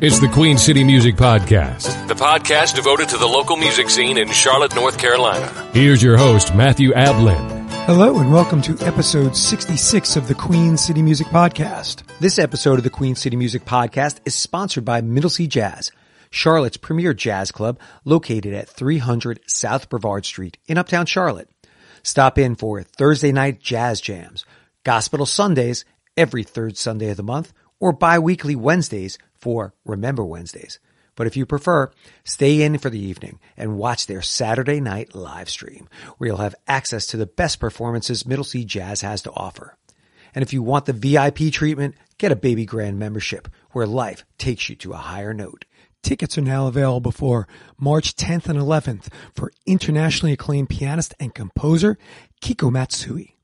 It's the Queen City Music Podcast, the podcast devoted to the local music scene in Charlotte, North Carolina. Here's your host, Matthew Ablan. Hello and welcome to episode 66 of the Queen City Music Podcast. This episode of the Queen City Music Podcast is sponsored by Middle Sea Jazz, Charlotte's premier jazz club located at 300 South Brevard Street in Uptown Charlotte. Stop in for Thursday night jazz jams, gospel Sundays every third Sunday of the month, or bi-weekly Wednesdays for Remember Wednesdays. But if you prefer, stay in for the evening and watch their Saturday night live stream, where you'll have access to the best performances Middle Sea Jazz has to offer. And if you want the VIP treatment, get a Baby Grand membership, where life takes you to a higher note. Tickets are now available for March 10th and 11th for internationally acclaimed pianist and composer Kiko Matsui.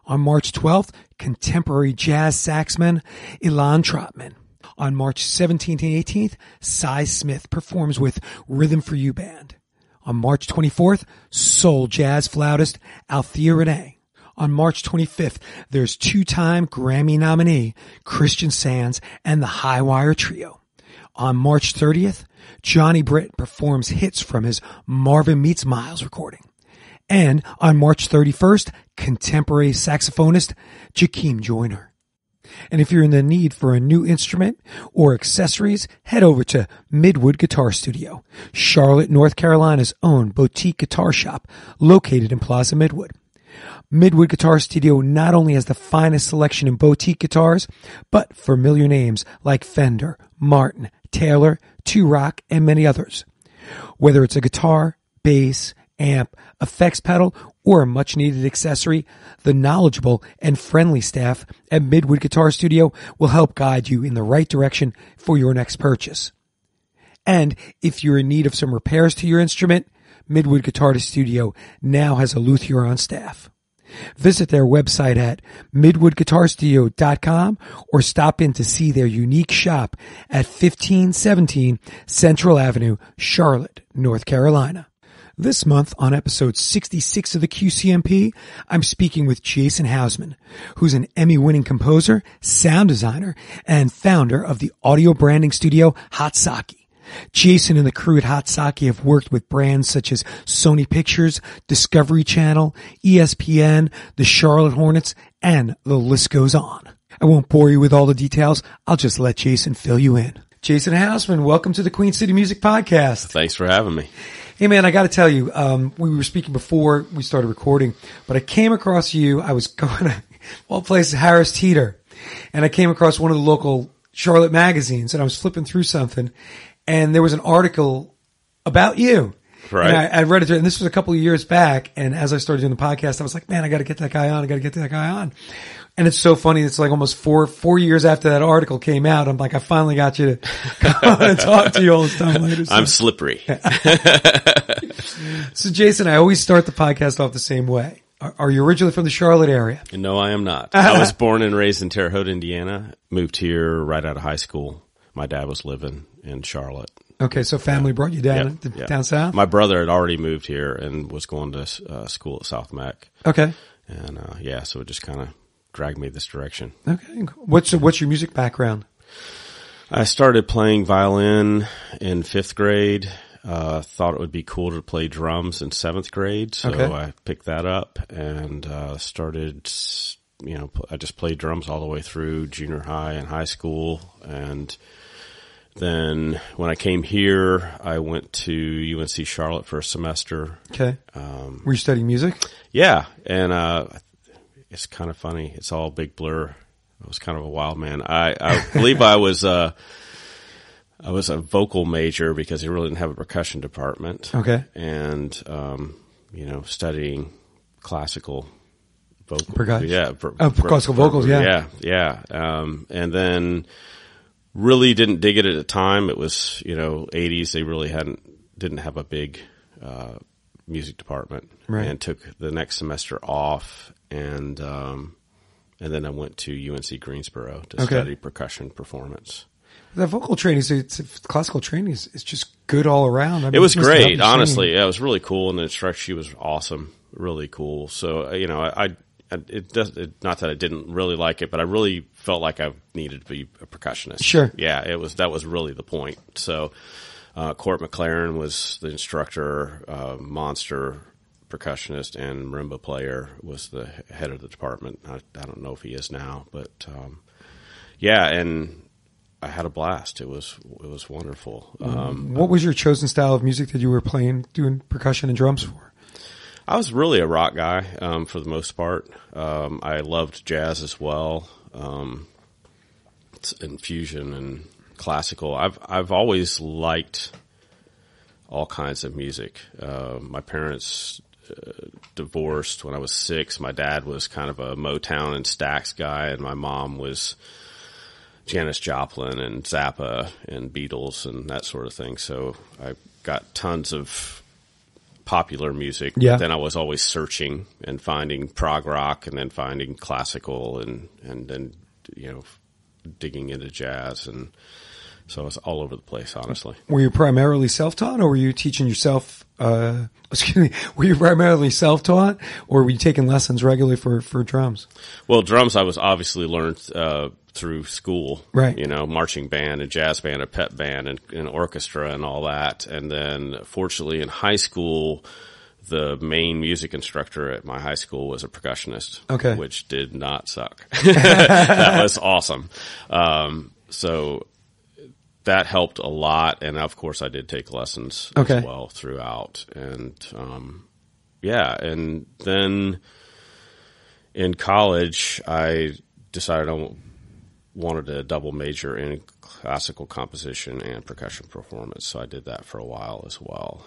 On March 12th, contemporary jazz saxman Ilan Trotman. On March 17th and 18th, Cy Smith performs with Rhythm for You Band. On March 24th, soul jazz flautist Althea Renee. On March 25th, there's two-time Grammy nominee Christian Sands and the High Wire Trio. On March 30th, Johnny Britt performs hits from his Marvin Meets Miles recording. And on March 31st, contemporary saxophonist Jakeem Joyner. And if you're in the need for a new instrument or accessories, head over to Midwood Guitar Studio, Charlotte, North Carolina's own boutique guitar shop located in Plaza Midwood. Midwood Guitar Studio not only has the finest selection in boutique guitars, but familiar names like Fender, Martin, Taylor, Two Rock, and many others. Whether it's a guitar, bass, amp, effects pedal, or a much-needed accessory, the knowledgeable and friendly staff at Midwood Guitar Studio will help guide you in the right direction for your next purchase. And if you're in need of some repairs to your instrument, Midwood Guitar Studio now has a luthier on staff. Visit their website at midwoodguitarstudio.com or stop in to see their unique shop at 1517 Central Avenue, Charlotte, North Carolina. This month on episode 66 of the QCMP, I'm speaking with Jason Hausman, who's an Emmy-winning composer, sound designer, and founder of the audio branding studio Hot Sakē. Jason and the crew at Hot Sakē have worked with brands such as Sony Pictures, Discovery Channel, ESPN, the Charlotte Hornets, and the list goes on. I won't bore you with all the details. I'll just let Jason fill you in. Jason Hausman, welcome to the Queen City Music Podcast. Thanks for having me. Hey man, I got to tell you, we were speaking before we started recording, but I came across you. I was going to all places Harris Teeter, and I came across one of the local Charlotte magazines, and I was flipping through something, and there was an article about you. Right. And I read it, and this was a couple of years back. And as I started doing the podcast, I was like, man, I got to get that guy on. And it's so funny. It's like almost four years after that article came out. I'm like, I finally got you to come on and talk to you all this time later. So. I'm slippery. So Jason, I always start the podcast off the same way. Are you originally from the Charlotte area? No, I am not. I was born and raised in Terre Haute, Indiana. Moved here right out of high school. My dad was living in Charlotte. Okay, so family brought you down down south? My brother had already moved here and was going to school at South Mac. Okay. And so it just kind of dragged me this direction. Okay. What's your music background? I started playing violin in 5th grade. Thought it would be cool to play drums in 7th grade, so okay. I picked that up and started. I just played drums all the way through junior high and high school, and then when I came here, I went to UNC Charlotte for a semester. Okay. Were you studying music? Yeah, and it's kind of funny. It's all a big blur. I was kind of a wild man. I believe I was a vocal major because they really didn't have a percussion department. Okay. And, studying classical vocal. Percussion. Yeah. Classical vocals, yeah. Yeah. And then really didn't dig it at the time. It was, 80s. They really didn't have a big, music department. Right. And took the next semester off and then I went to UNC Greensboro to study percussion performance. The vocal training, classical training is just good all around. I mean, it was great, honestly. Yeah, it was really cool, and the instructor, she was awesome, really cool. So, not that I didn't really like it, but I really felt like I needed to be a percussionist. Sure. Yeah, that was really the point. So, Court McLaren was the instructor, monster percussionist, and marimba player was the head of the department. I don't know if he is now, but, and I had a blast. It was wonderful. What was your chosen style of music that you were doing percussion and drums for? I was really a rock guy, for the most part. I loved jazz as well, and fusion and classical. I've always liked all kinds of music. My parents divorced when I was 6. My dad was kind of a Motown and Stax guy, and my mom was Janis Joplin and Zappa and Beatles and that sort of thing. So I got tons of popular music. Yeah. But then I was always searching and finding prog rock, and then finding classical, and then digging into jazz, and so I was all over the place, honestly. Were you primarily self-taught, or were you teaching yourself? Were you primarily self-taught, or were you taking lessons regularly for drums? Well, drums I was obviously learned through school, right? Marching band and jazz band and pep band and orchestra and all that. And then, fortunately, in high school, the main music instructor at my high school was a percussionist, okay, which did not suck. That was awesome. So that helped a lot, and of course, I did take lessons as well throughout. And and then in college, I decided I wanted a double major in classical composition and percussion performance, so I did that for a while as well.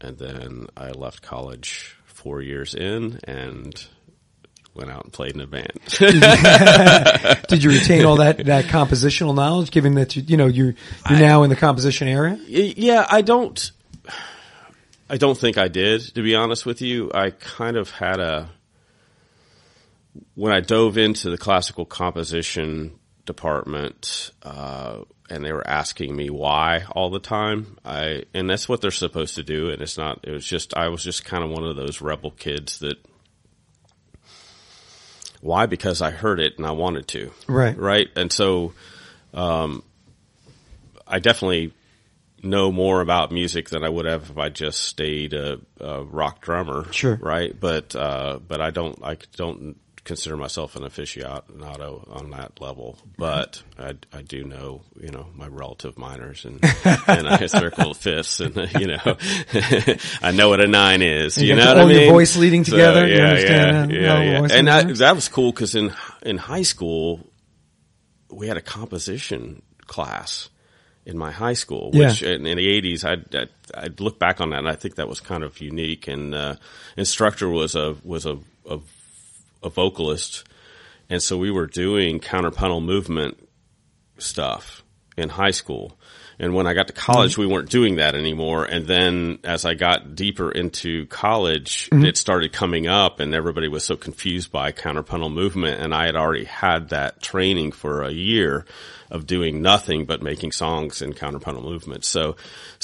And then I left college 4 years in and went out and played in a band. Did you retain all that compositional knowledge, given that you're now in the composition area? Yeah, I don't think I did, to be honest with you. I kind of had when I dove into the classical composition department, and they were asking me why all the time. And that's what they're supposed to do. And I was just kind of one of those rebel kids that, why? Because I heard it and I wanted to. Right. Right. And so, I definitely know more about music than I would have if I just stayed a rock drummer. Sure. Right. But I don't consider myself an aficionado on that level, but I do know, my relative minors and I circle fifths, and I know what a 9 is. You know what I mean? Your voice leading together. So, you understand yeah. And that was cool, because in high school we had a composition class in my high school, which in the 80s, I'd look back on that and I think that was kind of unique. And instructor was a vocalist, and so we were doing counterpuntal movement stuff in high school. And when I got to college, we weren't doing that anymore. And then as I got deeper into college, it started coming up, and everybody was so confused by counterpuntal movement. And I had already had that training for a year of doing nothing but making songs in counterpuntal movement. So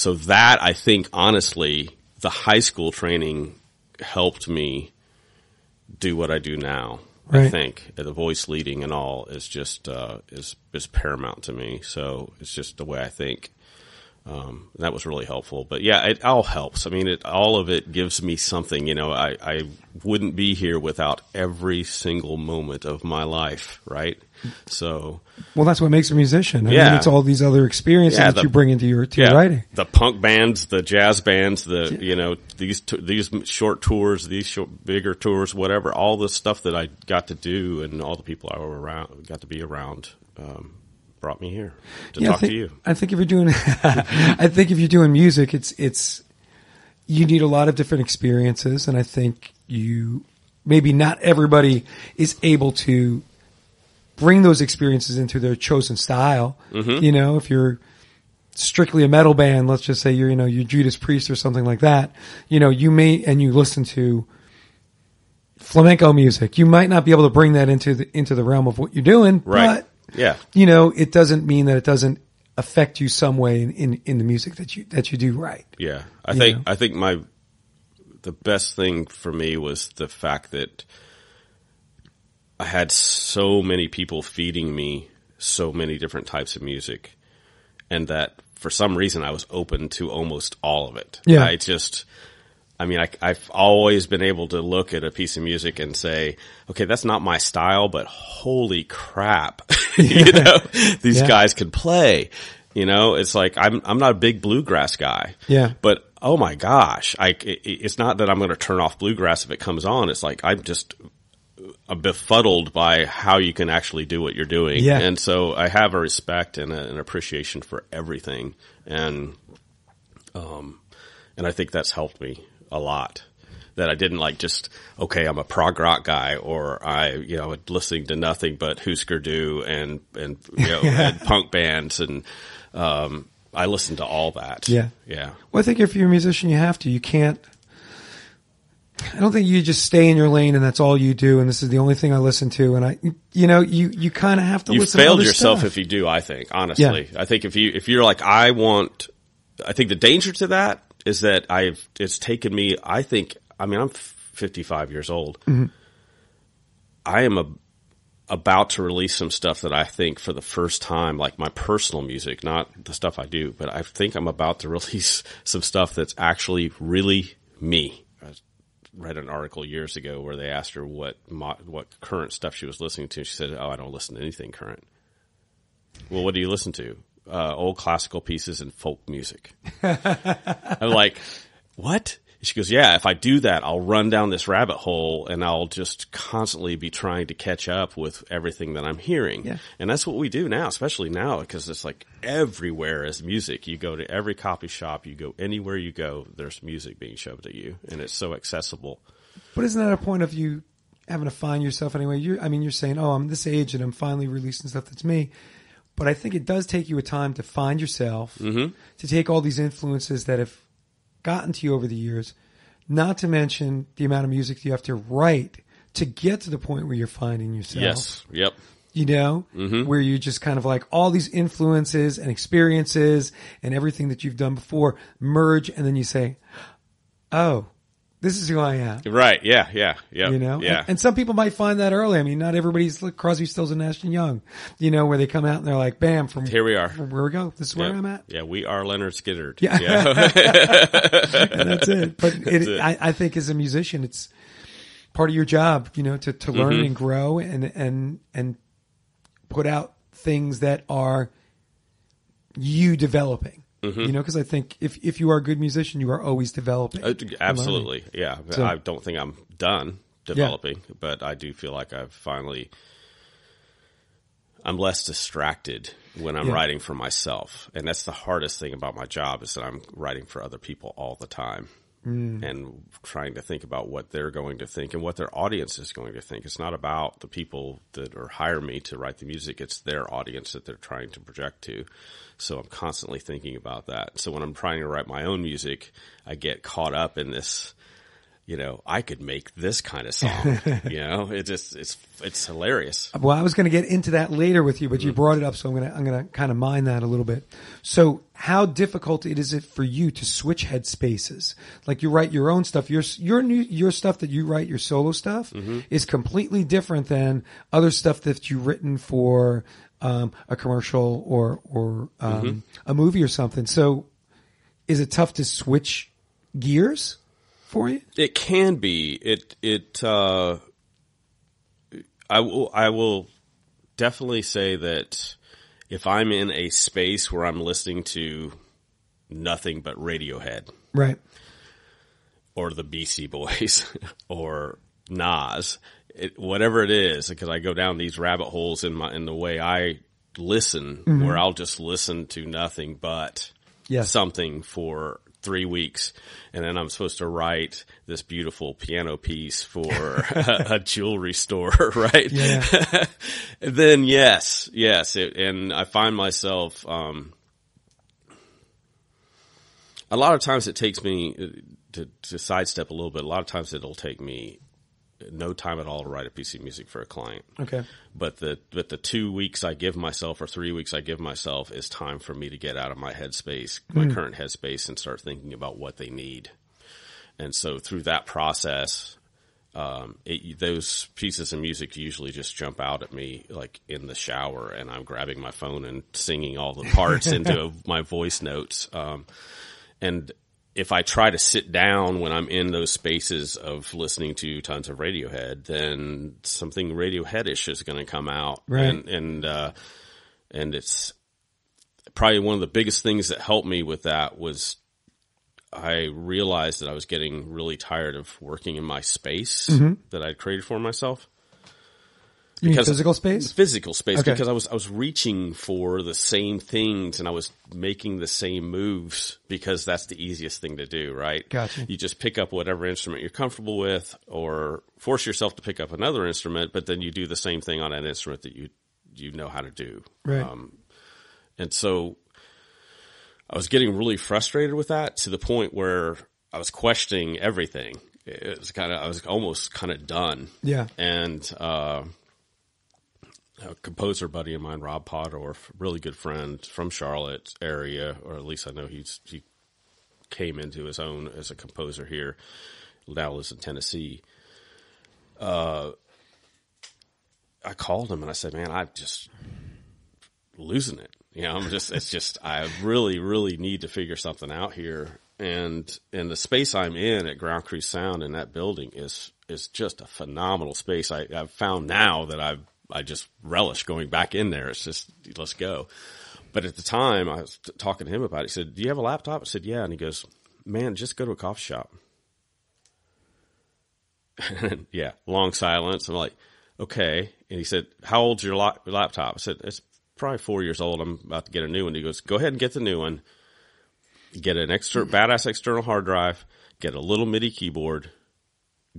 that, I think, honestly, the high school training helped me do what I do now. Right. I think the voice leading and all is just is paramount to me. So it's just the way I think. That was really helpful. But yeah, it all helps. I mean, all of it gives me something. I wouldn't be here without every single moment of my life, right? So, well, that's what makes a musician. I mean, it's all these other experiences that you bring into your writing. The punk bands, the jazz bands, these short tours, bigger tours, whatever. All the stuff that I got to do, and all the people I got to be around, brought me here to talk to you. I think if you're doing music, it's you need a lot of different experiences, and I think maybe not everybody is able to bring those experiences into their chosen style. Mm-hmm. If you're strictly a metal band, let's just say you're Judas Priest or something like that, you may, and you listen to flamenco music, you might not be able to bring that into the realm of what you're doing, right. But yeah, it doesn't mean that it doesn't affect you some way in the music that you do right. Yeah. I think the best thing for me was the fact that I had so many people feeding me so many different types of music, and that for some reason I was open to almost all of it. Yeah. I've always been able to look at a piece of music and say, okay, that's not my style, but holy crap, these guys could play. It's like I'm not a big bluegrass guy. Yeah. But oh my gosh, it's not that I'm going to turn off bluegrass if it comes on. It's like I'm befuddled by how you can actually do what you're doing. Yeah. And so I have a respect and an appreciation for everything. And I think that's helped me a lot. That I didn't I'm a prog rock guy, or listening to nothing but Husker Du and and punk bands, and I listened to all that. Yeah. Yeah. Well, I think if you're a musician, you have to. You can't. I don't think you just stay in your lane and that's all you do, and this is the only thing I listen to. And you kind of have to. You listen to failed other yourself stuff. if you do. I think, honestly, I think if you're like, I think the danger to that is that it's taken me. I'm 55 years old. Mm-hmm. I am about to release some stuff that I think for the first time, like my personal music, not the stuff I do, but I think I'm about to release some stuff that's actually really me. I read an article years ago where they asked her what current stuff she was listening to. She said, "Oh, I don't listen to anything current." Well, what do you listen to? Old classical pieces and folk music. I'm like, what? She goes, yeah, if I do that, I'll run down this rabbit hole and I'll just constantly be trying to catch up with everything that I'm hearing. Yeah. And that's what we do now, especially now, because it's like everywhere is music. You go to every coffee shop, you go anywhere you go, there's music being shoved at you, and it's so accessible. But isn't that a point of you having to find yourself anyway? You're saying, oh, I'm this age and I'm finally releasing stuff that's me. But I think it does take you a time to find yourself, to take all these influences that have gotten to you over the years, not to mention the amount of music you have to write to get to the point where you're finding yourself. Yes. Yep. Where you just kind of like all these influences and experiences and everything that you've done before merge, and then you say, oh, this is who I am. Right. Yeah. Yeah. Yeah. Yeah. And some people might find that early. I mean, not everybody's like Crosby, Stills, and Nash and Young, where they come out and they're like, bam, here we are. From where we go. This is where I'm at. Yeah. We are Leonard Skinner. Yeah. And that's it. But I think as a musician, it's part of your job, to learn and grow and put out things that are you developing. Because I think if you are a good musician, you are always developing. Absolutely. Yeah. So, I don't think I'm done developing, but I do feel like I'm less distracted when I'm writing for myself. And that's the hardest thing about my job, is that I'm writing for other people all the time and trying to think about what they're going to think and what their audience is going to think. It's not about the people that hire me to write the music. It's their audience that they're trying to project to. So I'm constantly thinking about that. So when I'm trying to write my own music, I get caught up in this, I could make this kind of song. It's hilarious. Well, I was going to get into that later with you, but you brought it up, so I'm going to kind of mine that a little bit. So how difficult is it for you to switch headspaces? Like, you write your own stuff. Your stuff that you write, your solo stuff, is completely different than other stuff that you've written for a commercial or a movie or something. So is it tough to switch gears for you? It can be. I will definitely say that if I'm in a space where I'm listening to nothing but Radiohead, right, or the Beastie Boys, or Nas, whatever it is, because I go down these rabbit holes in the way I listen, where I'll just listen to nothing but something for 3 weeks, and then I'm supposed to write this beautiful piano piece for a jewelry store, right? Yeah. Then yes, and I find myself, a lot of times it takes me to sidestep a little bit. A lot of times it'll take me no time at all to write a piece of music for a client. Okay. But the 2 weeks I give myself, or 3 weeks I give myself, is time for me to get out of my headspace, my current headspace, and start thinking about what they need. And so through that process, those pieces of music usually just jump out at me like in the shower, and I'm grabbing my phone and singing all the parts into my voice notes. And if I try to sit down when I'm in those spaces of listening to tons of Radiohead, then something Radioheadish is going to come out. Right. And it's probably one of the biggest things that helped me with that was I realized that I was getting really tired of working in my space that I'd created for myself. You mean physical space? Physical space, okay. Because I was reaching for the same things and I was making the same moves because that's the easiest thing to do, right? Gotcha. You just pick up whatever instrument you're comfortable with or force yourself to pick up another instrument, but then you do the same thing on an instrument that you know how to do. Right. And so I was getting really frustrated with that to the point where I was questioning everything. I was almost kind of done. Yeah. And, a composer buddy of mine, Rob Podorf, really good friend from Charlotte area, or at least I know he came into his own as a composer here. Now lives in Tennessee. I called him and I said, "Man, I'm just losing it. I really, really need to figure something out here." And the space I'm in at Ground Crew Sound in that building is just a phenomenal space. I've found now that I just relish going back in there. It's just, let's go. But at the time, I was talking to him about it. He said, "Do you have a laptop?" I said, "Yeah." And he goes, "Man, just go to a coffee shop." Yeah, long silence. I'm like, okay. And he said, "How old's your laptop?" I said, "It's probably 4 years old. I'm about to get a new one." He goes, "Go ahead and get the new one. Get an badass external hard drive. Get a little MIDI keyboard.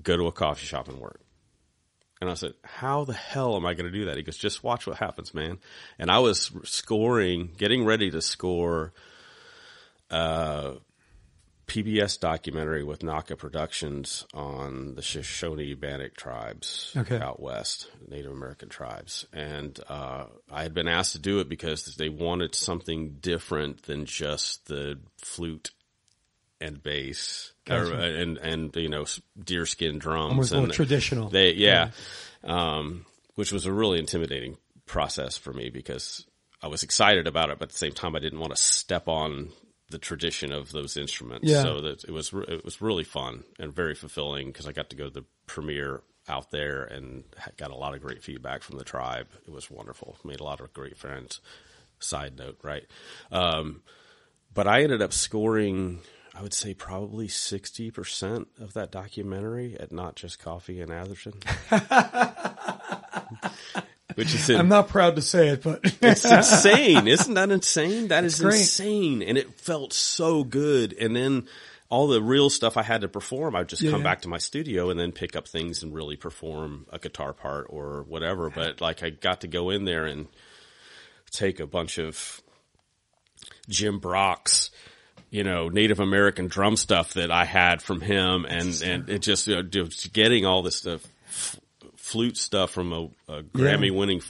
Go to a coffee shop and work." And I said, "How the hell am I going to do that?" He goes, "Just watch what happens, man." And I was getting ready to score PBS documentary with Naka Productions on the Shoshone-Bannock tribes out west, Native American tribes. And I had been asked to do it because they wanted something different than just the flute and bass. Gotcha. And deerskin drums. Almost more traditional. Which was a really intimidating process for me because I was excited about it, but at the same time I didn't want to step on the tradition of those instruments. Yeah. So that it was really fun and very fulfilling because I got to go to the premiere out there and got a lot of great feedback from the tribe. It was wonderful. Made a lot of great friends. Side note, right? But I ended up scoring, I would say probably 60% of that documentary at Not Just Coffee in Atherton. Which is I'm not proud to say it, but it's insane. Isn't that insane? That is great. Insane. And it felt so good. And then all the real stuff I had to perform, I'd just come back to my studio and then pick up things and really perform a guitar part or whatever. But like I got to go in there and take a bunch of Jim Brock's, Native American drum stuff that I had from him, and it just just getting all this stuff, flute stuff from a Grammy-winning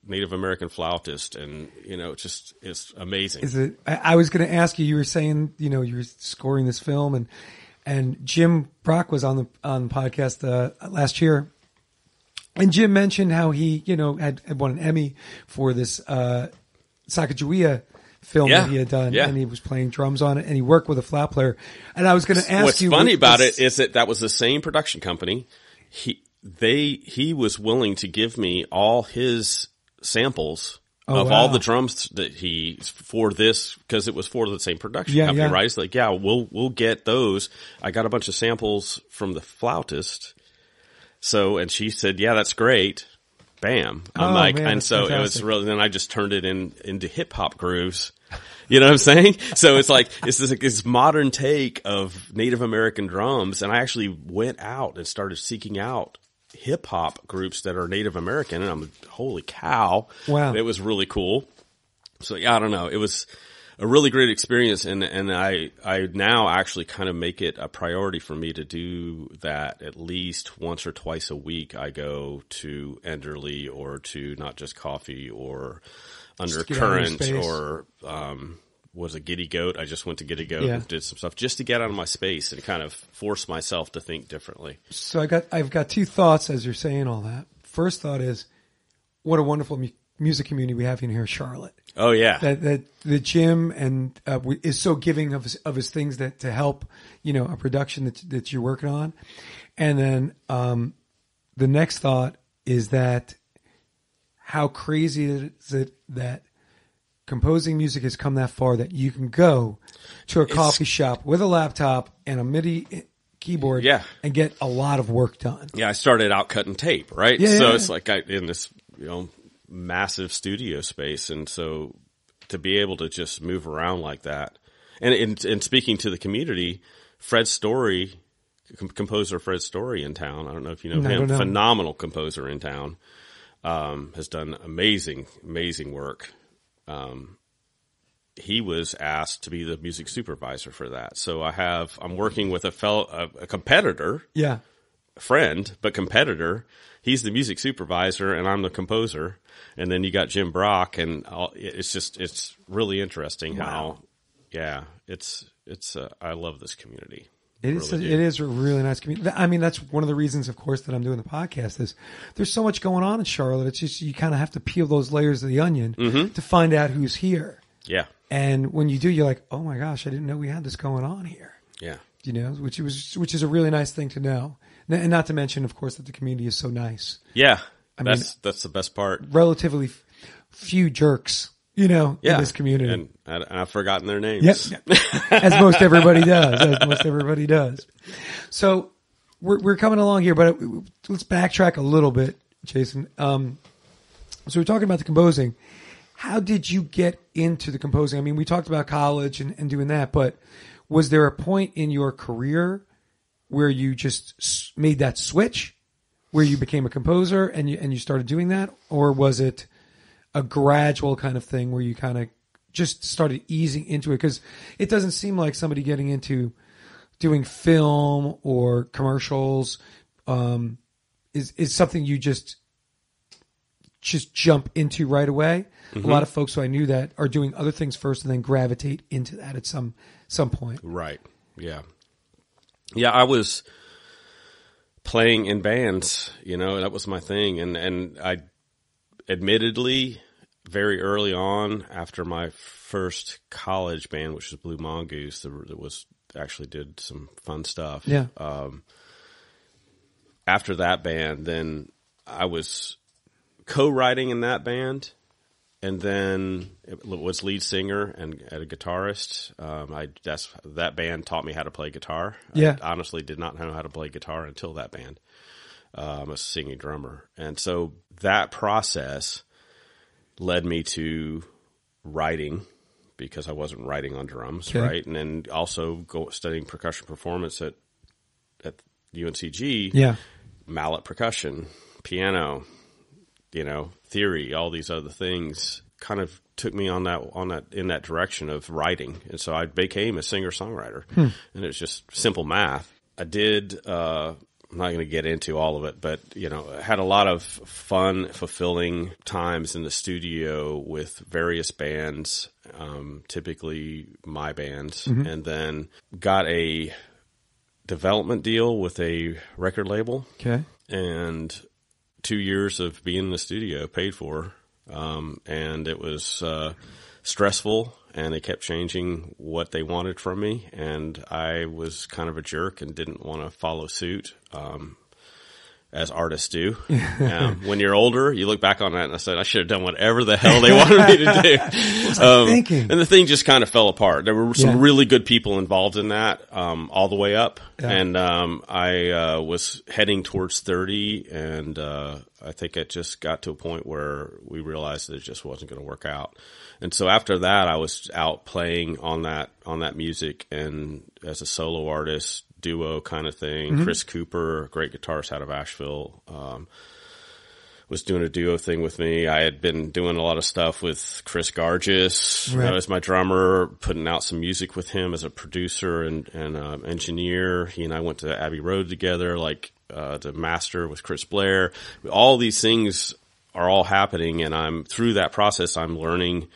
Native American flautist, and it's amazing. I was going to ask you. You were saying you were scoring this film, and Jim Brock was on the podcast last year, and Jim mentioned how he had won an Emmy for this Sacagawea film that he had done, and he was playing drums on it, and he worked with a flat player. And I was going to ask What's funny about it is that was the same production company. He was willing to give me all his samples of all the drums that for this, because it was for the same production company, right? It's like, we'll get those. I got a bunch of samples from the flautist. So, and she said, "Yeah, that's great." Bam. I'm like, man, and so fantastic. It was really, then I just turned it into hip hop grooves. You know what I'm saying? So it's like, it's this modern take of Native American drums. And I actually went out and started seeking out hip hop groups that are Native American. And I'm like, holy cow. Wow. It was really cool. So I don't know. It was a really great experience. And I now actually kind of make it a priority for me to do that at least once or twice a week. I go to Enderley or to Not Just Coffee or Undercurrent or was a giddy goat. I just went to Giddy Goat and did some stuff just to get out of my space and kind of force myself to think differently. So I've got two thoughts as you're saying all that. First thought is, what a wonderful music community we have in here in Charlotte. Oh yeah. That the Jim and is so giving of his things that to help, a production that you're working on. And then the next thought is that how crazy is it that composing music has come that far that you can go to a coffee shop with a laptop and a MIDI keyboard and get a lot of work done. Yeah, I started out cutting tape, right? Yeah, so yeah. it's like in this, massive studio space. And so to be able to just move around like that. And speaking to the community, Fred Story, composer Fred Story in town, I don't know if you know him, phenomenal composer in town, has done amazing work. He was asked to be the music supervisor for that. So I'm working with a competitor, friend, but competitor. He's the music supervisor and I'm the composer. And then you got Jim Brock and it's really interesting how, I love this community. It is a really nice community. I mean, that's one of the reasons, of course, that I'm doing the podcast is there's so much going on in Charlotte. It's just, you kind of have to peel those layers of the onion to find out who's here. Yeah. And when you do, you're like, oh my gosh, I didn't know we had this going on here. Yeah. Which is a really nice thing to know. And not to mention, of course, that the community is so nice. Yeah. That's the best part. Relatively few jerks, in this community. And I've forgotten their names. Yep. As most everybody does. So we're coming along here, but let's backtrack a little bit, Jason. So we're talking about the composing. How did you get into the composing? I mean, we talked about college and doing that, but was there a point in your career where you just made that switch, where you became a composer and you started doing that? Or was it a gradual kind of thing where you kind of just started easing into it? Because it doesn't seem like somebody getting into doing film or commercials is something you just jump into right away. Mm-hmm. A lot of folks who I knew that are doing other things first and then gravitate into that at some point. Right. Yeah. Yeah, I was playing in bands, that was my thing. And I admittedly very early on after my first college band, which was Blue Mongoose, that actually did some fun stuff. Yeah. After that band, then I was co-writing in that band, and then it was lead singer and a guitarist. That band taught me how to play guitar. Yeah. I honestly did not know how to play guitar until that band. I'm a singing drummer. And so that process led me to writing, because I wasn't writing on drums, right? And then also studying percussion performance at UNCG. Yeah. Mallet percussion, piano, theory, all these other things kind of took me in that direction of writing. And so I became a singer-songwriter. And it's just simple math. I did, I'm not going to get into all of it, but, had a lot of fun, fulfilling times in the studio with various bands, typically my bands, and then got a development deal with a record label. Okay. And 2 years of being in the studio paid for. And it was stressful, and they kept changing what they wanted from me. And I was kind of a jerk and didn't want to follow suit, as artists do. When you're older, you look back on that and I said, I should have done whatever the hell they wanted me to do. What was I thinking? And the thing just kind of fell apart. There were some really good people involved in that, all the way up. Yeah. And I was heading towards 30, and I think it just got to a point where we realized that it just wasn't going to work out. And so after that, I was out playing on that music, and as a solo artist, duo kind of thing. Chris Cooper, great guitarist out of Asheville, was doing a duo thing with me. I had been doing a lot of stuff with Chris Gargis as my drummer, putting out some music with him as a producer and engineer. He and I went to Abbey Road together, to master with Chris Blair. All these things are all happening, and through that process, I'm learning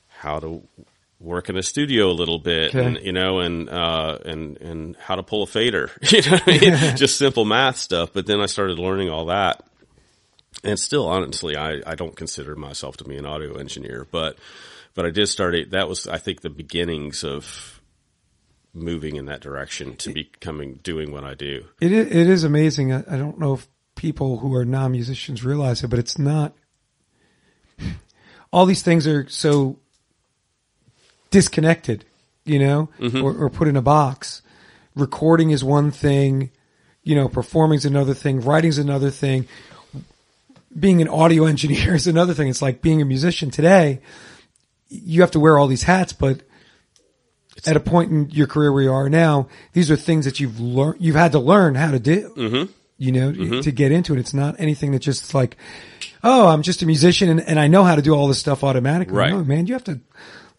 how to work in a studio a little bit, Okay. and, and how to pull a fader, you know what I mean? Just simple math stuff. But then I started learning all that. And still, honestly, I don't consider myself to be an audio engineer, but I did start it. That was, I think, the beginnings of moving in that direction to doing what I do. It is amazing. I don't know if people who are non-musicians realize it, but it's not. All these things are so disconnected, or put in a box. Recording is one thing, performing is another thing, writing is another thing. Being an audio engineer is another thing. It's like being a musician today. You have to wear all these hats, but at a point in your career where you are now, these are things that you've had to learn how to do, to get into it. It's not anything that just like, oh, I'm just a musician and I know how to do all this stuff automatically. Right. No, man, you have to,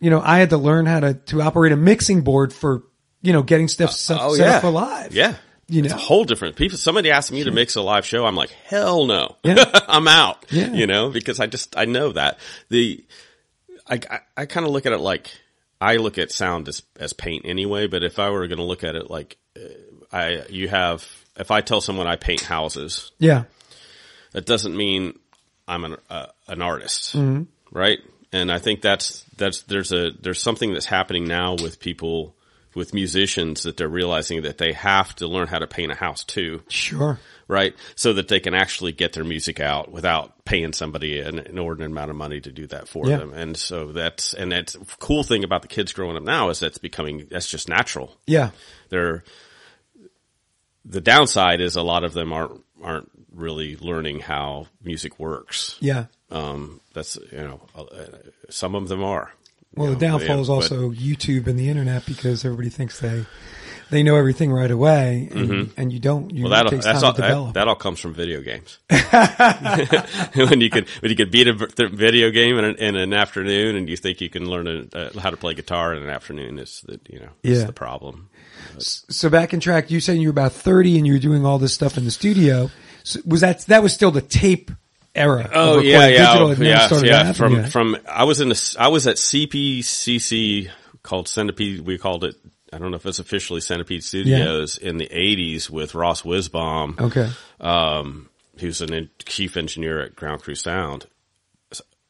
I had to learn how to operate a mixing board for, getting stuff set up for live. Yeah. It's a whole different people. Somebody asked me to mix a live show. I'm like, hell no. Yeah. I'm out, Yeah. because I know that I kind of look at it like, I look at sound as paint anyway, but if I were going to look at it like, if I tell someone I paint houses, Yeah. that doesn't mean I'm an artist, Mm-hmm. right? And I think there's something that's happening now with people, with musicians, that they're realizing that they have to learn how to paint a house too. Sure. Right? So that they can actually get their music out without paying somebody an inordinate amount of money to do that for them. And so that's cool thing about the kids growing up now is that's just natural. Yeah. The downside is a lot of them aren't really learning how music works. Yeah. That's, some of them are. Well, the downfall is also YouTube and the internet, because everybody thinks they know everything right away, and you don't. It takes time to develop. That all comes from video games. when you could beat a video game in an afternoon, and you think you can learn how to play guitar in an afternoon, it's the problem. So back in track, you said you were about 30 and you were doing all this stuff in the studio. So that was still the tape era? Oh yeah. From I was at CPCC, called Centipede. We called it, I don't know if it's officially Centipede Studios, in the 80s with Ross Wisbaum. Okay. Who's a chief engineer at Ground Crew Sound.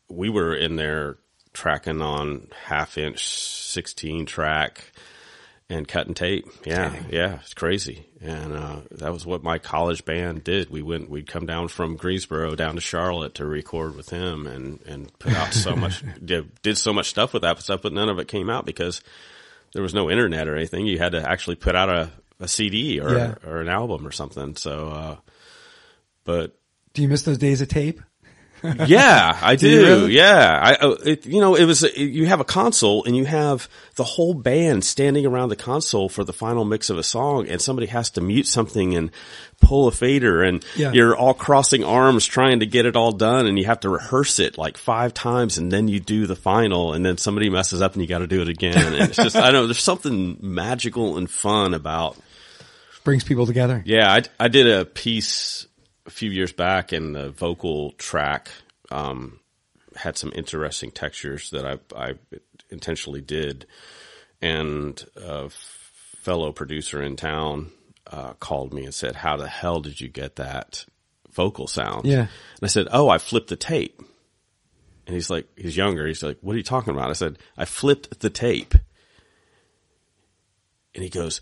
We were in there tracking on 1/2-inch 16 track and cutting tape. Yeah. Dang. Yeah. It's crazy. And, that was what my college band did. We'd come down from Greensboro down to Charlotte to record with him and put out so much, did so much stuff with that stuff, but none of it came out because there was no internet or anything. You had to actually put out a CD or an album or something. So, but. Do you miss those days of tape? Yeah, I do. Really? Yeah. You have a console and you have the whole band standing around the console for the final mix of a song, and somebody has to mute something and pull a fader, and you're all crossing arms trying to get it all done, and you have to rehearse it like 5 times, and then you do the final, and then somebody messes up and you got to do it again. And it's just, I don't know, there's something magical and fun about. Brings people together. Yeah. I did a piece a few years back, and the vocal track had some interesting textures that I intentionally did, and a fellow producer in town called me and said, "How the hell did you get that vocal sound?" Yeah. And I said, "Oh, I flipped the tape." And he's younger. He's like, "What are you talking about?" I said, "I flipped the tape." And he goes,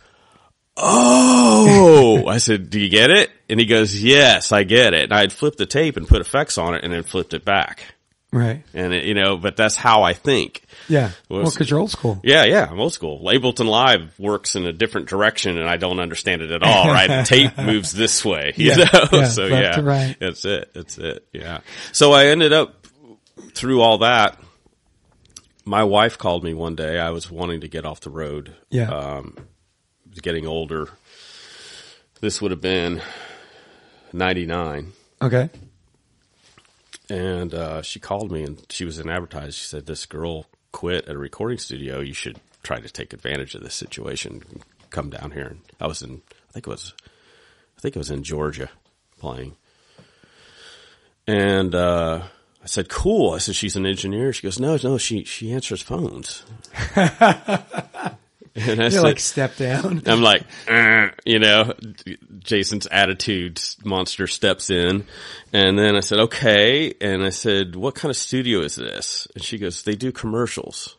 "Oh," I said, "Do you get it?" And he goes, "Yes, I get it." And I had flipped the tape and put effects on it and then flipped it back. Right. And but that's how I think. Yeah. Well, cause you're old school. Yeah, I'm old school. Ableton Live works in a different direction and I don't understand it at all, right? The tape moves this way, you know? Yeah, so left to right. That's it. Yeah. So I ended up through all that. My wife called me one day. I was wanting to get off the road. Yeah. Getting older. This would have been 99. Okay. And she called me, and she was in advertising. She said, "This girl quit at a recording studio. You should try to take advantage of this situation. Come down here." And I think it was in Georgia playing. And I said, cool. I said, she's an engineer. She goes, no, she answers phones. And I said, like, step down. I'm like, Jason's attitude monster steps in. And then I said, okay. And I said, what kind of studio is this? And she goes, they do commercials.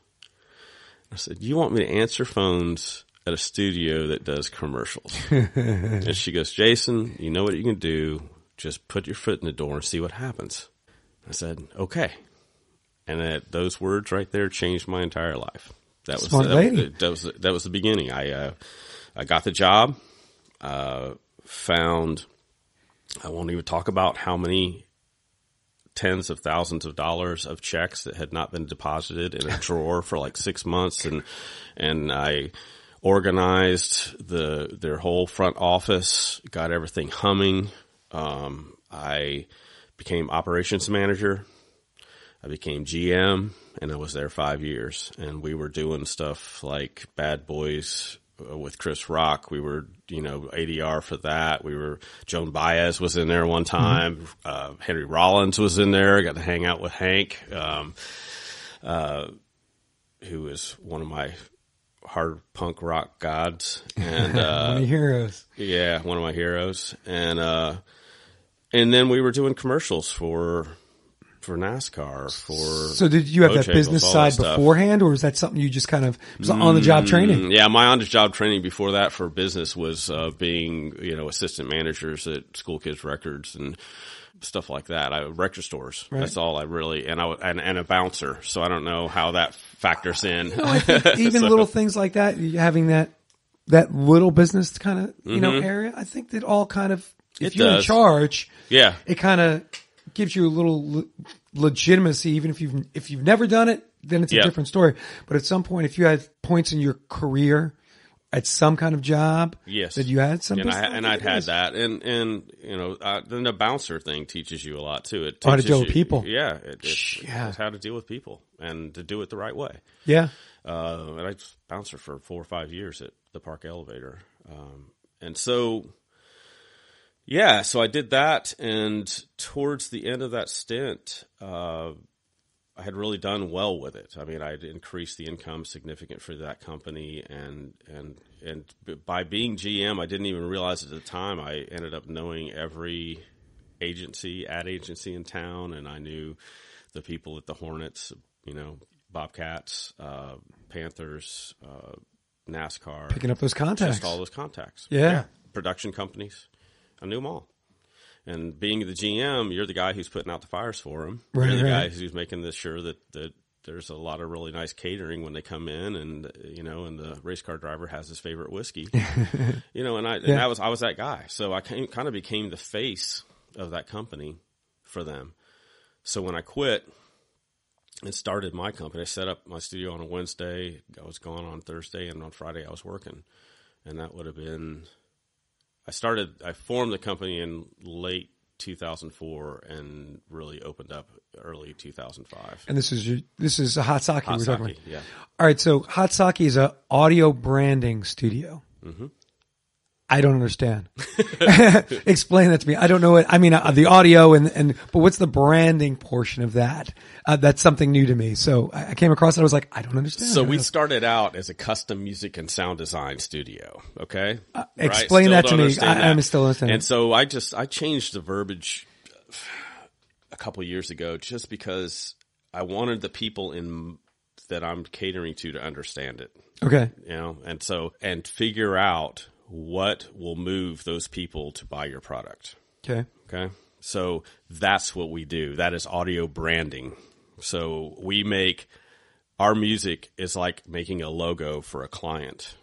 I said, you want me to answer phones at a studio that does commercials? And she goes, Jason, you know what you can do? Just put your foot in the door and see what happens. I said, okay. And those words right there changed my entire life. That was the beginning. I got the job, found, I won't even talk about how many tens of thousands of dollars of checks that had not been deposited in a drawer for like 6 months. And I organized their whole front office, got everything humming. I became operations manager. I became GM, and I was there 5 years. And we were doing stuff like Bad Boys with Chris Rock. We were, ADR for that. Joan Baez was in there one time. Mm-hmm. Henry Rollins was in there. I got to hang out with Hank, who is one of my hard punk rock gods. And, one of your heroes. Yeah, one of my heroes. And then we were doing commercials for NASCAR, So did you have that business side beforehand, or was that something you just kind of was on-the-job training? Yeah, my on-the-job training before that for business was being, assistant managers at School Kids Records and stuff like that. Record stores. Right. That's all I really, and a bouncer. So I don't know how that factors in. No, I think even little things like that, having that little business kind of, area, I think that all kind of, if you're in charge, yeah, it kind of gives you a little legitimacy, even if you've never done it, then it's a different story. But at some point, if you had points in your career at some kind of job, yes, that you had some, I'd had that, and then the bouncer thing teaches you a lot too. It teaches how to deal with people. Yeah, it's how to deal with people and to do it the right way. Yeah, and I was bouncer for 4 or 5 years at the Park Elevator, and so. Yeah, so I did that, and towards the end of that stint, I had really done well with it. I mean, I'd increased the income significant for that company, and by being GM, I didn't even realize at the time I ended up knowing every ad agency in town, and I knew the people at the Hornets, Bobcats, Panthers, NASCAR. Picking up those contacts. Just all those contacts. Yeah. Production companies. I knew them all. And being the GM, you're the guy who's putting out the fires for them. Right, you're the guy who's making sure that there's a lot of really nice catering when they come in, and and the race car driver has his favorite whiskey. I was that guy. So I kind of became the face of that company for them. So when I quit and started my company, I set up my studio on a Wednesday. I was gone on Thursday, and on Friday I was working. And that would have been... I formed the company in late 2004 and really opened up early 2005. And this is a Hot Sakē we're talking about. Yeah. All right, so Hot Sakē is a audio branding studio. Mm-hmm. I don't understand. Explain that to me. I don't know it. I mean, the audio but what's the branding portion of that? That's something new to me. So I came across it. I was like, I don't understand. So we started out as a custom music and sound design studio. Okay. Explain that to me. I'm still understanding. And so I changed the verbiage a couple of years ago just because I wanted the people that I'm catering to understand it. Okay. And figure out what will move those people to buy your product. Okay. Okay. So that's what we do. That is audio branding. So our music is like making a logo for a client.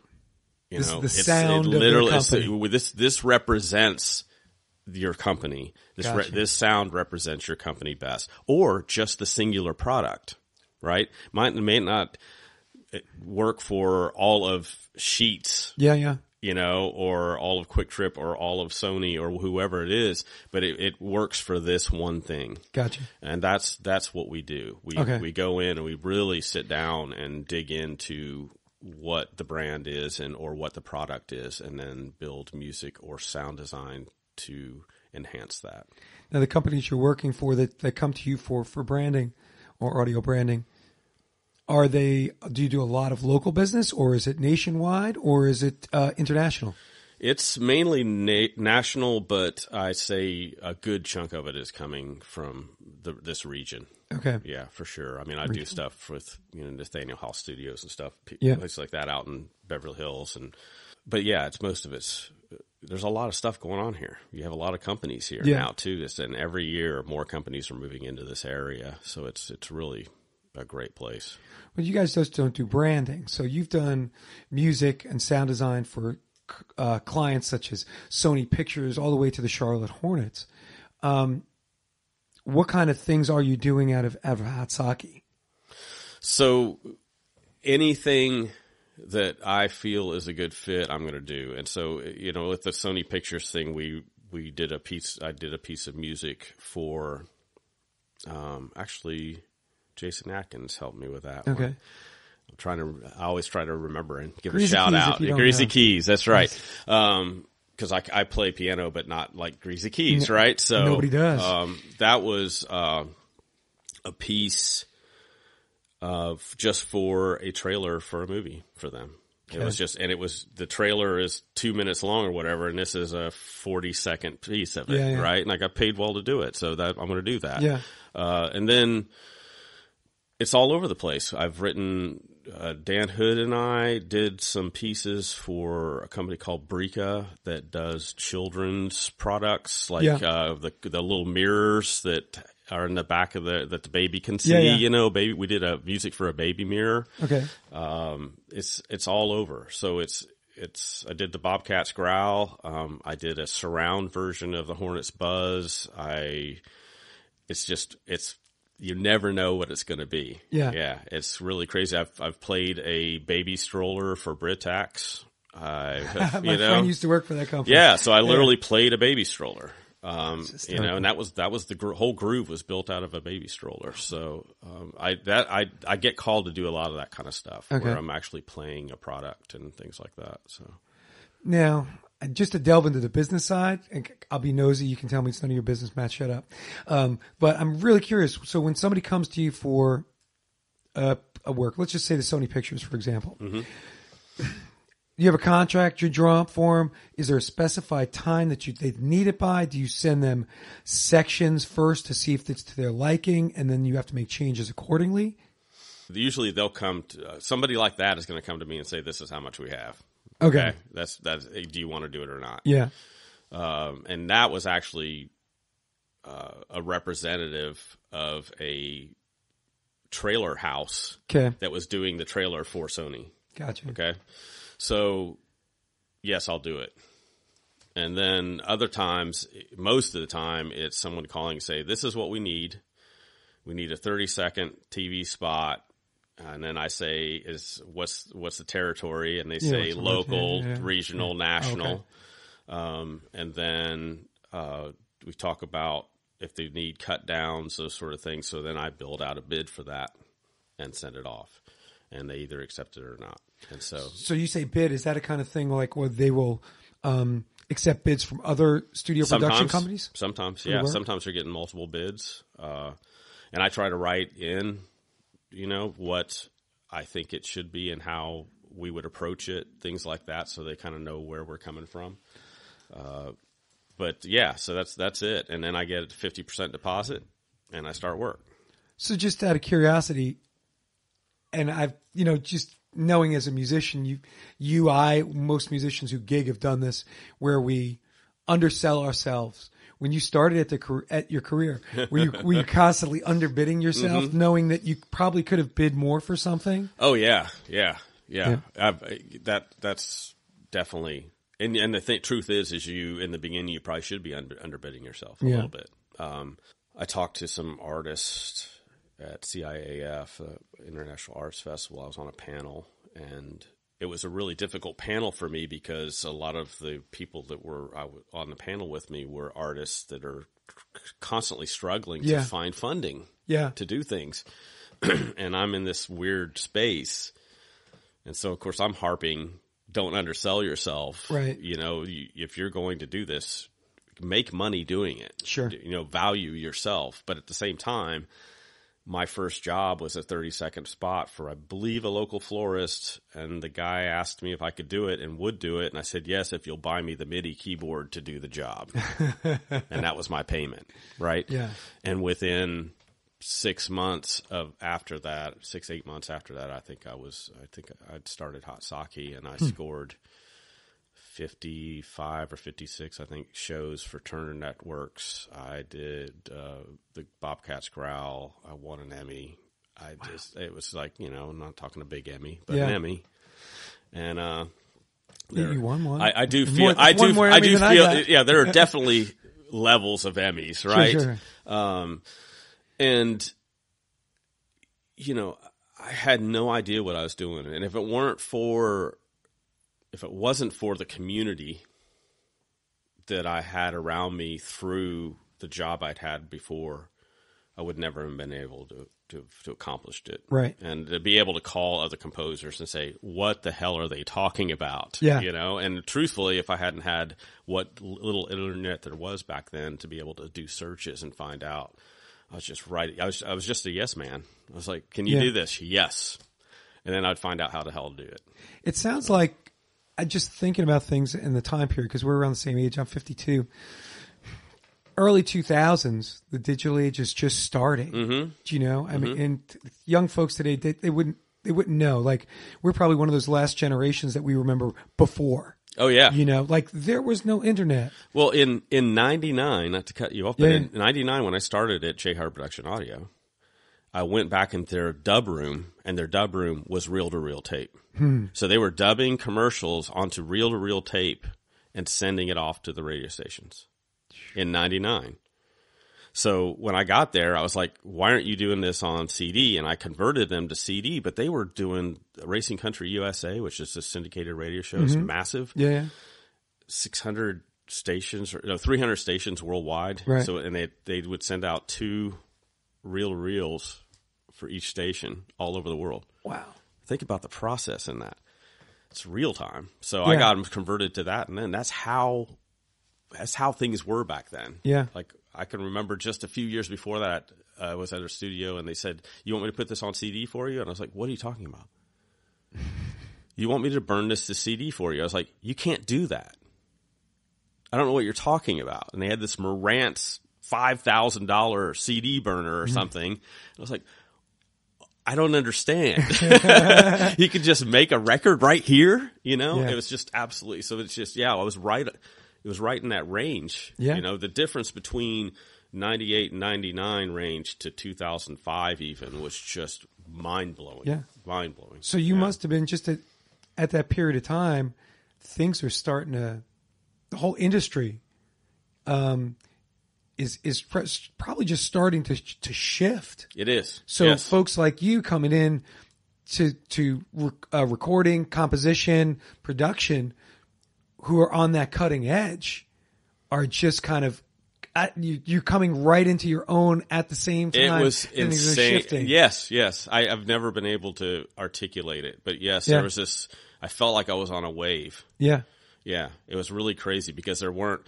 This is the sound of your company. This represents your company. Gotcha. This sound represents your company best, or just the singular product, right? May not work for all of Sheetz. Yeah. Or all of Quick Trip or all of Sony or whoever it is, but it works for this one thing. Gotcha. And that's what we do. We go in and we really sit down and dig into what the brand is or what the product is, and then build music or sound design to enhance that. Now, the companies you're working for that come to you for branding or audio branding, do you do a lot of local business, or is it nationwide, or is it international? It's mainly national, but I say a good chunk of it is coming from this region. Okay. Yeah, for sure. I mean, I do stuff with, Nathaniel House Studios and stuff, Yeah. places like that out in Beverly Hills. But yeah, there's a lot of stuff going on here. You have a lot of companies here now too. And every year more companies are moving into this area. So it's really a great place. But you guys just don't do branding. So you've done music and sound design for clients such as Sony Pictures all the way to the Charlotte Hornets. What kind of things are you doing out of Hot Sakē? So anything that I feel is a good fit, I'm going to do. And so, with the Sony Pictures thing, I did a piece of music for, actually Jason Atkins helped me with that. Okay. One. I always try to remember and give Greasy a shout Keys, out. Greasy Keys. That's right. Cause I play piano, but not like Greasy Keys, right? So nobody does. That was, a piece of just for a trailer for a movie for them. Okay. It was the trailer is 2 minutes long or whatever, and this is a 40-second piece of it, right? And I got paid well to do it, so that I'm going to do that. Yeah. And then it's all over the place. I've written, Dan Hood and I did some pieces for a company called Brica that does children's products, like the little mirrors that are in the back of that the baby can see. Baby. We did a music for a baby mirror. Okay. It's all over. So I did the Bobcat's growl. I did a surround version of the Hornet's buzz. You never know what it's going to be. Yeah. Yeah. It's really crazy. I've played a baby stroller for Britax. My friend used to work for that company. Yeah. So I literally played a baby stroller. And that was the whole groove was built out of a baby stroller. So, I get called to do a lot of that kind of stuff where I'm actually playing a product and things like that. So now, just to delve into the business side, and I'll be nosy. You can tell me it's none of your business, Matt. Shut up. But I'm really curious. So when somebody comes to you for a work, let's just say the Sony Pictures, for example, you have a contract, you draw up for them. Is there a specified time that they need it by? Do you send them sections first to see if it's to their liking, and then you have to make changes accordingly? Usually they'll come to somebody like that is going to come to me and say, "This is how much we have." Okay. That's. Do you want to do it or not? Yeah. And that was actually a representative of a trailer house that was doing the trailer for Sony. Gotcha. Okay. So, yes, I'll do it. And then other times, most of the time, it's someone calling and say, "This is what we need. We need a 30-second TV spot." And then I say, what's the territory? And they say local, regional, national. Okay. And then we talk about if they need cut downs, those sort of things. So then I build out a bid for that and send it off. And they either accept it or not. And so you say bid, is that a kind of thing like where they will accept bids from other studio production companies? Sometimes, yeah. Sometimes they're getting multiple bids. And I try to write in, what I think it should be and how we would approach it, things like that, so they kind of know where we're coming from. But yeah, so that's it. And then I get a 50% deposit and I start work. So just out of curiosity, and I've, just knowing as a musician, most musicians who gig have done this, where we undersell ourselves. When you started at your career, were you constantly underbidding yourself, knowing that you probably could have bid more for something? Oh yeah. That's definitely. And the truth is you in the beginning you probably should be underbidding yourself a little bit. I talked to some artists at CIAF, International Arts Festival. I was on a panel, and it was a really difficult panel for me because a lot of the people that were on the panel with me were artists that are constantly struggling to find funding to do things. And I'm in this weird space. And so, of course, I'm harping, don't undersell yourself. Right. If you're going to do this, make money doing it. Sure. Value yourself. But at the same time, my first job was a 30-second spot for, I believe, a local florist. And the guy asked me if I could do it and would do it. And I said, yes, if you'll buy me the MIDI keyboard to do the job. And that was my payment. Right. Yeah. And within 6 months after that, 8 months after that, I think I'd started Hot Sakē, and I scored 55 or 56, I think, shows for Turner Networks. I did the Bobcats Growl. I won an Emmy. It was like, I'm not talking a big Emmy, but an Emmy. And you won one. I do feel there are definitely levels of Emmys, right? Sure. And I had no idea what I was doing, and if it wasn't for the community that I had around me through the job I'd had before, I would never have been able to accomplish it. Right. And to be able to call other composers and say, what the hell are they talking about? Yeah. And truthfully, if I hadn't had what little internet there was back then to be able to do searches and find out, I was just writing. I was just a yes man. I was like, can you do this? Yes. And then I'd find out how the hell to do it. It sounds like, I'm just thinking about things in the time period, because we're around the same age. I'm 52. Early 2000s, the digital age is just starting. Mm-hmm. Do you know? I mean, and young folks today, they wouldn't know. Like, we're probably one of those last generations that we remember before. Oh yeah. Like there was no internet. Well, in 99, not to cut you off, but in 99 when I started at J. Hart Production Audio, I went back into their dub room, and their dub room was reel-to-reel tape. So they were dubbing commercials onto reel-to-reel tape and sending it off to the radio stations in 99. So when I got there, I was like, why aren't you doing this on CD? And I converted them to CD, but they were doing Racing Country USA, which is a syndicated radio show. It's massive. Yeah. 600 stations, or 300 stations worldwide. Right. So, and they would send out 2 reel-to-reels for each station all over the world. Wow. Think about the process in that. It's real time. So I got them converted to that, and then that's how things were back then. Yeah. Like, I can remember just a few years before that, I was at a studio and they said, you want me to put this on CD for you? And I was like, what are you talking about? You want me to burn this to CD for you? I was like, you can't do that. I don't know what you're talking about. And they had this Marantz $5,000 CD burner or something. And I was like, I don't understand. You could just make a record right here, Yeah. It was just absolutely, so it's just, I was right. It was right in that range. Yeah. The difference between 98 and 99 range to 2005 even was just mind-blowing. Yeah. Mind-blowing. So you must have been just at that period of time, things are starting to, the whole industry is probably just starting to shift. It is. So folks like you coming in to recording, composition, production, who are on that cutting edge, are just kind of you're coming right into your own at the same time. It was insane. Shifting. Yes. I've never been able to articulate it, but yes, there was this. I felt like I was on a wave. Yeah. It was really crazy because there were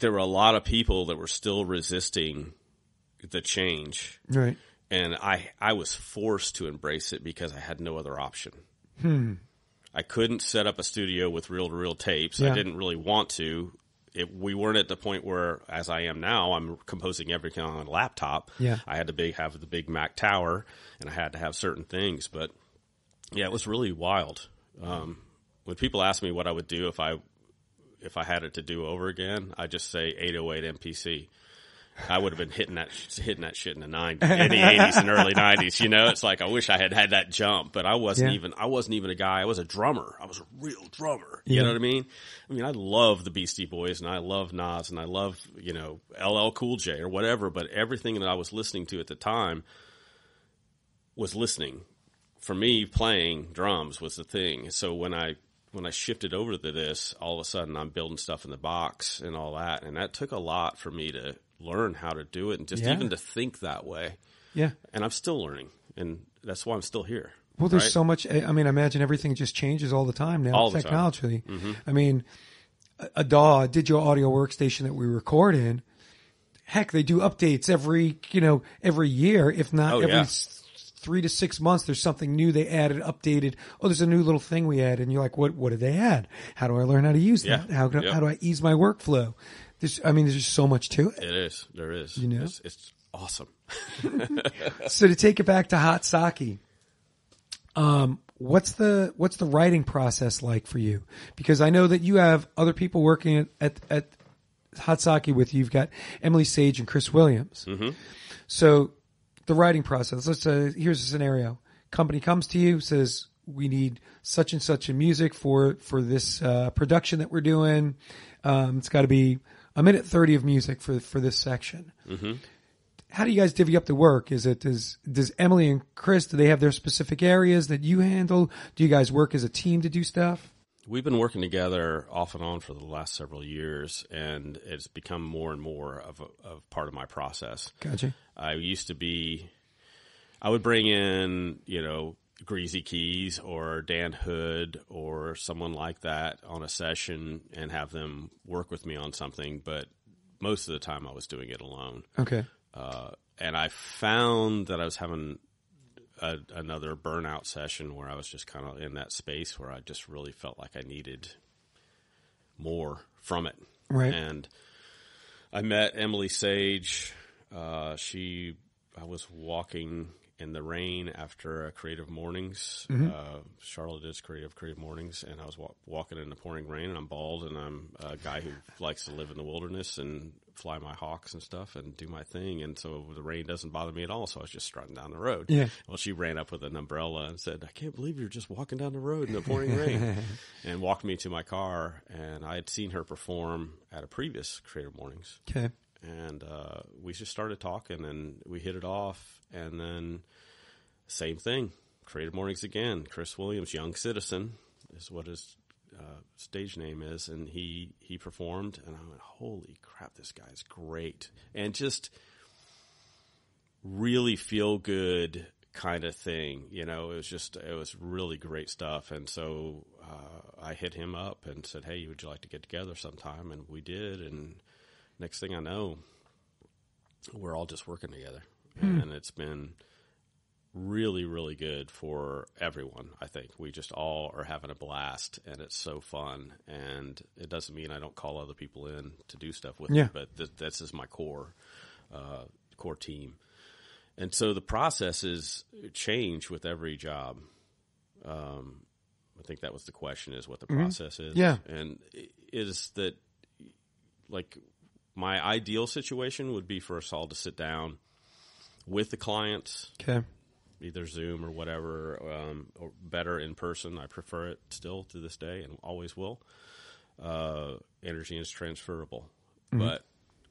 a lot of people that were still resisting the change, right? And I was forced to embrace it because I had no other option. I couldn't set up a studio with reel-to-reel tapes. I didn't really want to. We weren't at the point where, as I am now, I'm composing everything on a laptop. Yeah. I had to have the big Mac Tower, and I had to have certain things. But, it was really wild. When people ask me what I would do if I had it to do over again, I just say 808 MPC. I would have been hitting that shit in the 80s and early 90s. It's like I wish I had that jump, but I wasn't even a guy. I was a drummer. I was a real drummer. You know what I mean? I love the Beastie Boys and I love Nas and I love, LL Cool J or whatever, but everything that I was listening to at the time was listening. For me, playing drums was the thing. So when I shifted over to this, all of a sudden I'm building stuff in the box and all that. And that took a lot for me to learn how to do it and just even to think that way. Yeah. And I'm still learning. And that's why I'm still here. Well, there's so much. I imagine everything just changes all the time now. All the technology. time. Mm-hmm. a DAW, a digital audio workstation that we record in, heck, they do updates every year, if not every 3 to 6 months. There's something new they added, updated. Oh, there's a new little thing we added, and you're like, what did they add? How do I learn how to use that? How do I ease my workflow? There's just so much to it. There is. It's awesome. So to take it back to Hot Sakē, what's the writing process like for you? Because I know that you have other people working at Hot Sakē with you. You've got Emily Sage and Chris Williams. Mm-hmm. So the writing process, let's say, here's a scenario. Company comes to you, says, we need such and such a music for this production that we're doing. It's got to be 1:30 of music for this section. Mm-hmm. How do you guys divvy up the work? Does Emily and Chris, do they have their specific areas that you handle? Do you guys work as a team to do stuff? We've been working together off and on for the last several years, and it's become more and more of part of my process. Gotcha. I would bring in, Greasy Keys or Dan Hood or someone like that on a session and have them work with me on something, but most of the time I was doing it alone. Okay. And I found that I was having another burnout session where I was just kind of in that space where I just really felt like I needed more from it. Right. And I met Emily Sage. I was walking in the rain after Creative Mornings. Mm-hmm. Charlotte is Creative Mornings, and I was walking in the pouring rain, and I'm bald, and I'm a guy who likes to live in the wilderness and fly my hawks and stuff and do my thing, and so the rain doesn't bother me at all, so I was just strutting down the road. Yeah. Well, she ran up with an umbrella and said, I can't believe you're just walking down the road in the pouring rain, and walked me to my car, and I had seen her perform at a previous Creative Mornings. Okay. And we just started talking, and we hit it off, and then same thing, Creative Mornings again. Chris Williams, Young Citizen, is what his stage name is, and he performed, and I went, holy crap, this guy's great. And just really feel good kind of thing, it was really great stuff. And so I hit him up and said, hey, would you like to get together sometime? And we did, and next thing I know, we're all just working together. And it's been really, really good for everyone, I think. We just all are having a blast, and it's so fun. And it doesn't mean I don't call other people in to do stuff with me, but this is my core team. And so the processes change with every job. I think that was the question, is what the process is. Yeah. And is that, like, my ideal situation would be for us all to sit down with the clients, okay, either Zoom or whatever, or better in person. I prefer it still to this day and always will. Energy is transferable. But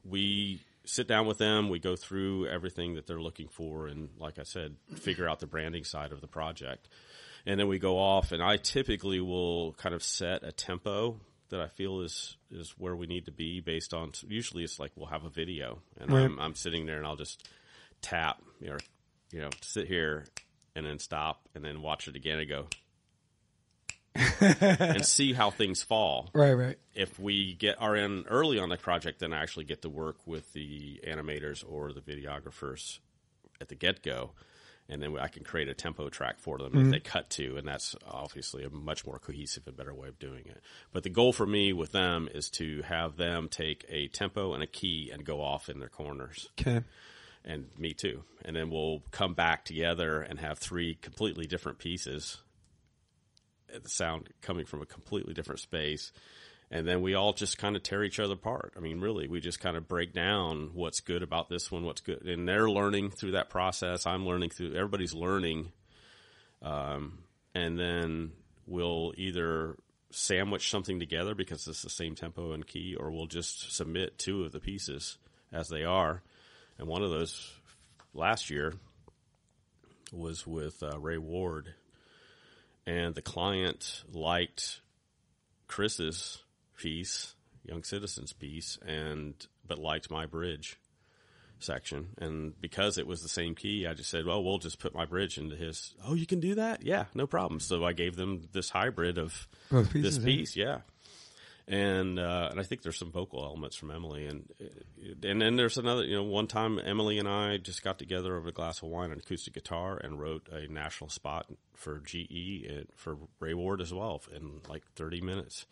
we sit down with them, we go through everything that they're looking for, and like I said, figure out the branding side of the project. And then we go off, and I typically will kind of set a tempo that I feel is where we need to be based on, usually it's like we'll have a video, and I'm sitting there and I'll just tap, sit here and then stop and then watch it again and go and see how things fall. Right. If we are in early on the project, then I actually get to work with the animators or the videographers at the get-go, and then I can create a tempo track for them if they cut to, and that's obviously a much more cohesive and better way of doing it. But the goal for me with them is to have them take a tempo and a key and go off in their corners. Okay. And me too. And then we'll come back together and have three completely different pieces, the sound coming from a completely different space. And then we all just kind of tear each other apart. I mean, really, we just kind of break down what's good about this one, what's good. And they're learning through that process. I'm learning through, everybody's learning. And then we'll either sandwich something together because it's the same tempo and key, or we'll just submit two of the pieces as they are. And one of those last year was with Ray Ward. And the client liked Chris's piece, Young Citizen's piece, but liked my bridge section. And because it was the same key, I just said, well, we'll just put my bridge into his. Oh, you can do that? Yeah, no problem. So I gave them this hybrid of this piece, yeah. And I think there's some vocal elements from Emily, and then there's another. One time Emily and I just got together over a glass of wine and acoustic guitar and wrote a national spot for GE and for Ray Ward as well in like 30 minutes,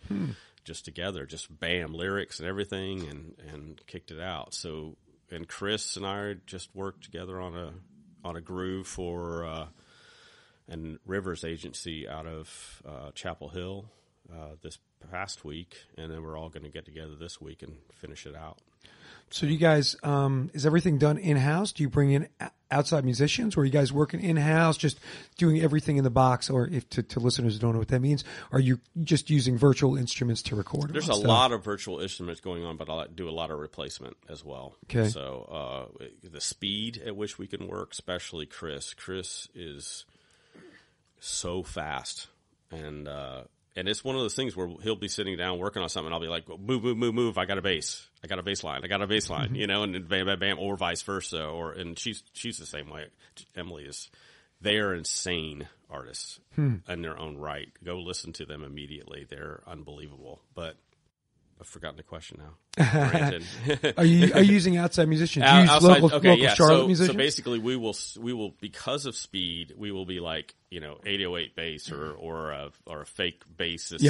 just together, just bam, lyrics and everything, and kicked it out. So, and Chris and I just worked together on a groove for and Rivers Agency out of Chapel Hill this past week, and then we're all going to get together this week and finish it out. So you guys, is everything done in-house? Do you bring in outside musicians, or are you guys working in-house, just doing everything in the box? Or if to listeners who don't know what that means, are you just using virtual instruments to record? There's a lot of virtual instruments going on, but I do a lot of replacement as well. Okay. So the speed at which we can work, especially Chris. Chris is so fast, and it's one of those things where he'll be sitting down working on something, and I'll be like, move, I got a bass line, and then bam, bam, bam, or vice versa. And she's the same way. Emily is. They are insane artists in their own right. Go listen to them immediately. They're unbelievable. But I've forgotten the question now. Are you using outside musicians? Do you use local Charlotte musicians? So basically, we will because of speed, we will be like 808 bass or a fake bassist,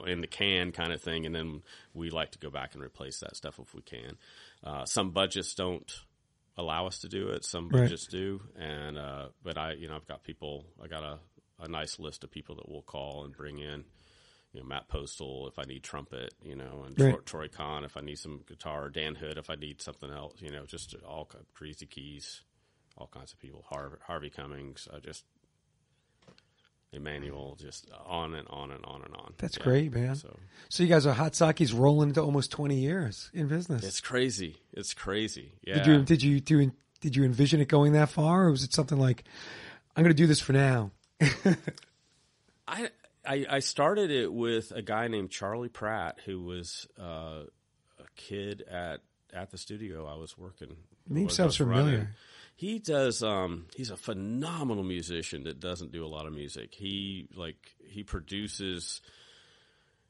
in the can kind of thing, and then we like to go back and replace that stuff if we can. Some budgets don't allow us to do it. Some budgets do, and but I've got people. I got a nice list of people that we'll call and bring in. Matt Postal if I need trumpet, and Troy Kahn if I need some guitar, Dan Hood if I need something else, just all Greasy Keys, all kinds of people, Harvey Cummings, Emmanuel, just on and on and on and on. That's great, man. So you guys are Hot Sake's rolling into almost 20 years in business. It's crazy. Yeah. Did you envision it going that far, or was it something like, I'm going to do this for now? I started it with a guy named Charlie Pratt, who was a kid at the studio I was working. Name sounds familiar. He does. He's a phenomenal musician that doesn't do a lot of music. He produces.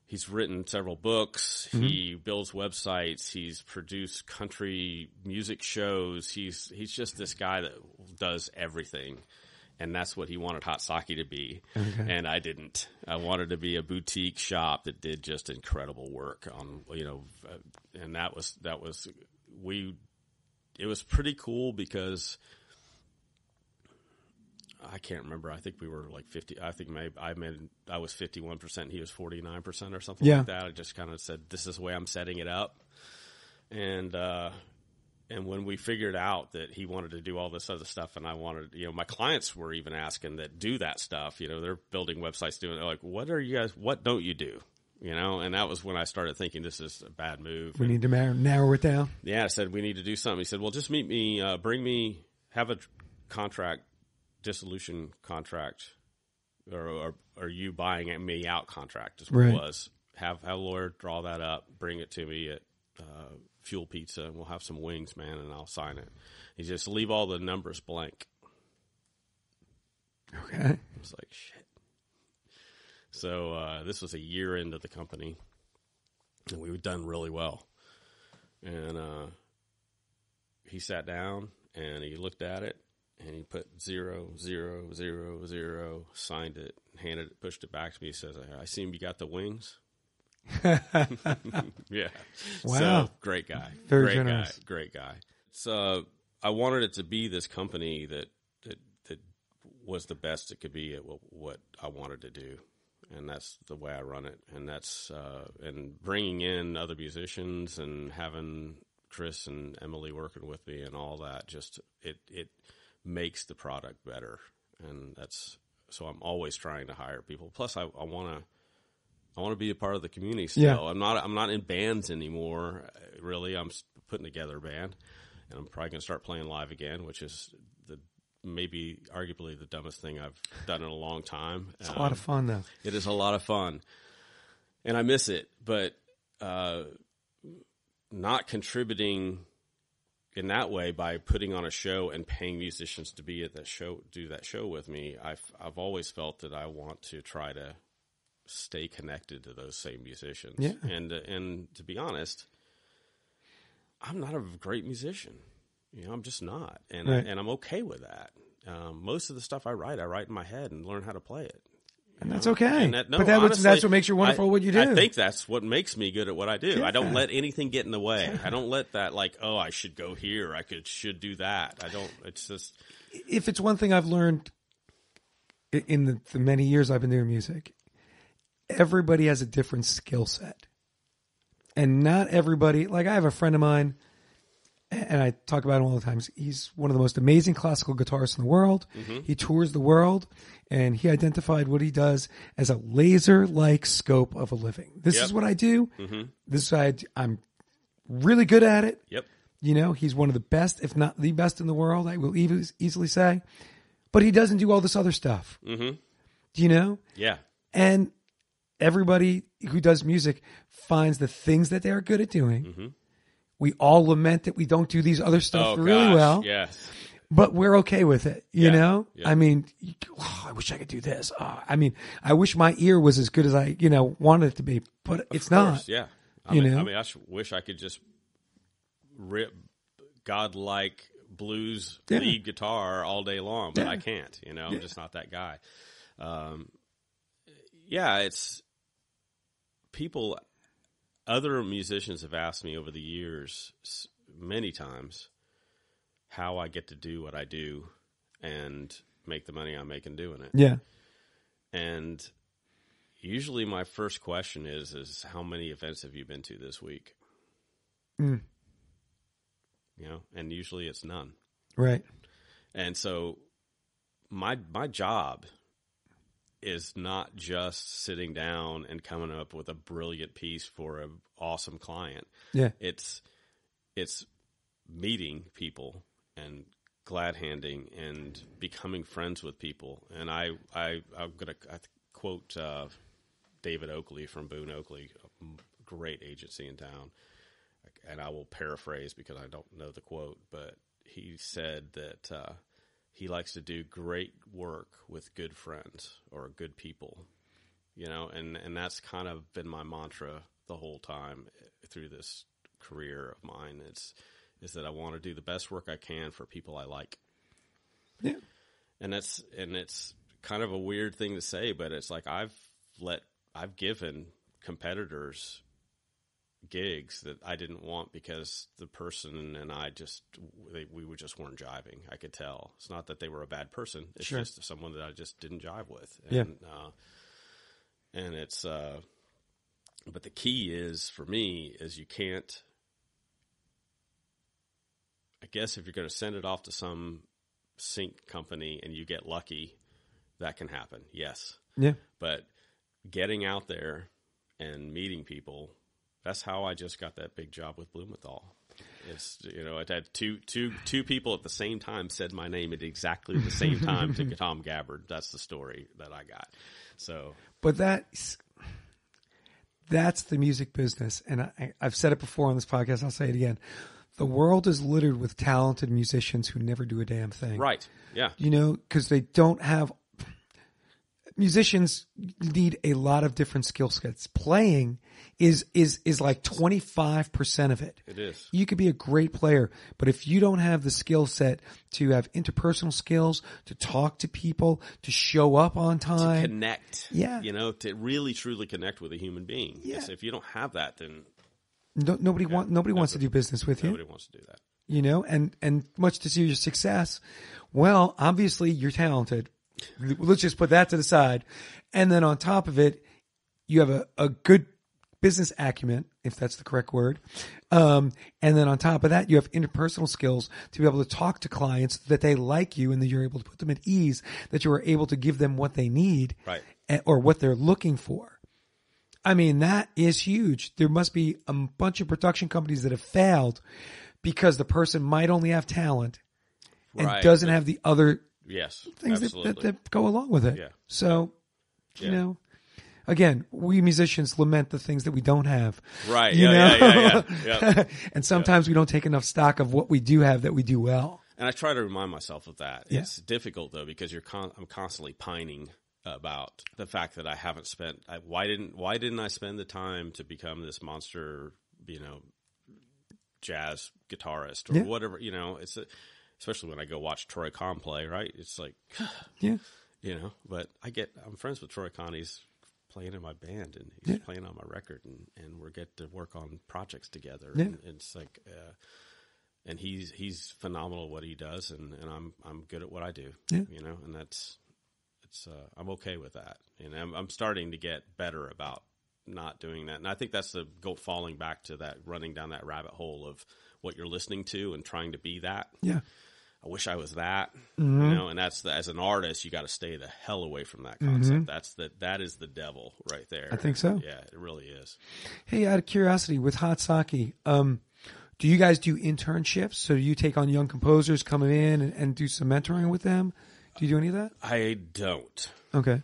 He's written several books. Mm-hmm. He builds websites. He's produced country music shows. He's just this guy that does everything. And that's what he wanted Hot Sakē to be. Okay. And I didn't. I wanted to be a boutique shop that did just incredible work on, and that was it was pretty cool because I can't remember. I think we were like 50. I think maybe I was 51%. He was 49% or something like that. I just kind of said, this is the way I'm setting it up. And when we figured out that he wanted to do all this other stuff, and I wanted, my clients were even asking that do that stuff. They're building websites, they're like, what don't you do? And that was when I started thinking this is a bad move. We need to narrow it down. Yeah, I said, we need to do something. He said, well, just meet me, have a dissolution contract, or you buying me out contract is what it was. Have a lawyer draw that up, bring it to me at Fuel Pizza, and we'll have some wings, man, and I'll sign it. He just leave all the numbers blank. Okay. I was like, shit. So this was a year into the company, and we had done really well. And he sat down, and he looked at it, and he put 0, 0, 0, 0, signed it, pushed it back to me. He says, I see you got the wings. Yeah. Wow. So, great guy. Very generous. Great guy. So I wanted it to be this company that was the best it could be at what I wanted to do. And that's the way I run it. And that's, and bringing in other musicians and having Chris and Emily working with me and all that, just, it makes the product better. And so I'm always trying to hire people. Plus I want to be a part of the community still. Yeah. I'm not in bands anymore. Really, I'm putting together a band, and I'm probably going to start playing live again, which is maybe arguably the dumbest thing I've done in a long time. It's a lot of fun, though. It is a lot of fun, and I miss it. But not contributing in that way by putting on a show and paying musicians to be at that show, do that show with me. I've always felt that I want to try to stay connected to those same musicians. Yeah. And to be honest, I'm not a great musician. I'm just not. And right. and I'm okay with that. Most of the stuff I write in my head and learn how to play it. And that's okay. And honestly, that's what makes you wonderful at what you do. I think that's what makes me good at what I do. Yeah. I don't let anything get in the way. I don't let that I should go here. should do that. It's just. If it's one thing I've learned in the many years I've been doing music, everybody has a different skill set. And not everybody, I have a friend of mine, and I talk about him all the time. He's one of the most amazing classical guitarists in the world. Mm-hmm. He tours the world, and he identified what he does as a laser-like scope of a living. This is what I do. Mm-hmm. This is I'm really good at it. Yep. He's one of the best, if not the best in the world, I will easily say. But he doesn't do all this other stuff. Mm-hmm. Yeah. And everybody who does music finds the things that they're good at doing. Mm-hmm. We all lament that we don't do these other stuff really well. Yes. But we're okay with it, you know? Yeah. I mean, I wish I could do this. I wish my ear was as good as I, wanted it to be, but it's not. Yeah. I wish I could just rip godlike blues lead guitar all day long, but I can't, I'm just not that guy. It's people, other musicians have asked me over the years many times how I get to do what I do and make the money I'm making doing it. Yeah. And usually my first question is how many events have you been to this week? Mm. And usually it's none. Right. And so my job is not just sitting down and coming up with a brilliant piece for an awesome client. Yeah. It's meeting people and glad handing and becoming friends with people. And I'm going to quote David Oakley from Boone Oakley, a great agency in town. And I will paraphrase because I don't know the quote, but he said that he likes to do great work with good friends or good people, and that's kind of been my mantra the whole time through this career of mine. Is that I want to do the best work I can for people I like. Yeah. And it's kind of a weird thing to say, but it's like I've given competitors gigs that I didn't want because the person and I we just weren't jiving. I could tell. It's not that they were a bad person. It's just someone that I just didn't jive with. And, and it's, but the key is for me is you can't, I guess if you're going to send it off to some sync company and you get lucky, that can happen. Yes. Yeah. But getting out there and meeting people, that's how I just got that big job with Blumenthal. It's I had two people at the same time said my name at exactly the same time to Tom Gabbard. That's the story that I got. So, but that's the music business, and I've said it before on this podcast. I'll say it again. The world is littered with talented musicians who never do a damn thing. Right. Yeah. Because they don't have. Musicians need a lot of different skill sets. Playing is like 25% of it. It is. You could be a great player, but if you don't have the skill set to have interpersonal skills, to talk to people, to show up on time, to connect, to really truly connect with a human being. Yeah. If you don't have that, then nobody wants to do business with you. Nobody wants to do that. And much to see your success. Well, obviously you're talented. Let's just put that to the side. And then on top of it, you have a good business acumen, if that's the correct word. And then on top of that, you have interpersonal skills to be able to talk to clients that they like you and that you're able to put them at ease, that you are able to give them what they need, right, or what they're looking for. I mean, that is huge. There must be a bunch of production companies that have failed because the person might only have talent and doesn't have the other things that go along with it. Yeah. So, again, we musicians lament the things that we don't have. Right. Yeah. And And sometimes we don't take enough stock of what we do have that we do well. And I try to remind myself of that. Yeah. It's difficult though because I'm constantly pining about the fact that I haven't spent. Why didn't I spend the time to become this monster, jazz guitarist or whatever? It's especially when I go watch Troy Khan play. Right? It's like, yeah, But I'm friends with Troy Khan. He's playing in my band and he's playing on my record, and we get to work on projects together. Yeah. And it's like, and he's phenomenal at what he does, and I'm good at what I do. Yeah. And I'm okay with that. And I'm starting to get better about not doing that. And I think that's the falling back to that, running down that rabbit hole of what you're listening to and trying to be that. Yeah. I wish I was that, Mm-hmm. and that's as an artist, you got to stay the hell away from that concept. Mm-hmm. That is the devil right there. I think so. Yeah, it really is. Hey, out of curiosity, with Hot Sakē, do you guys do internships? So do you take on young composers coming in and do some mentoring with them? Do you do any of that? I don't. Okay.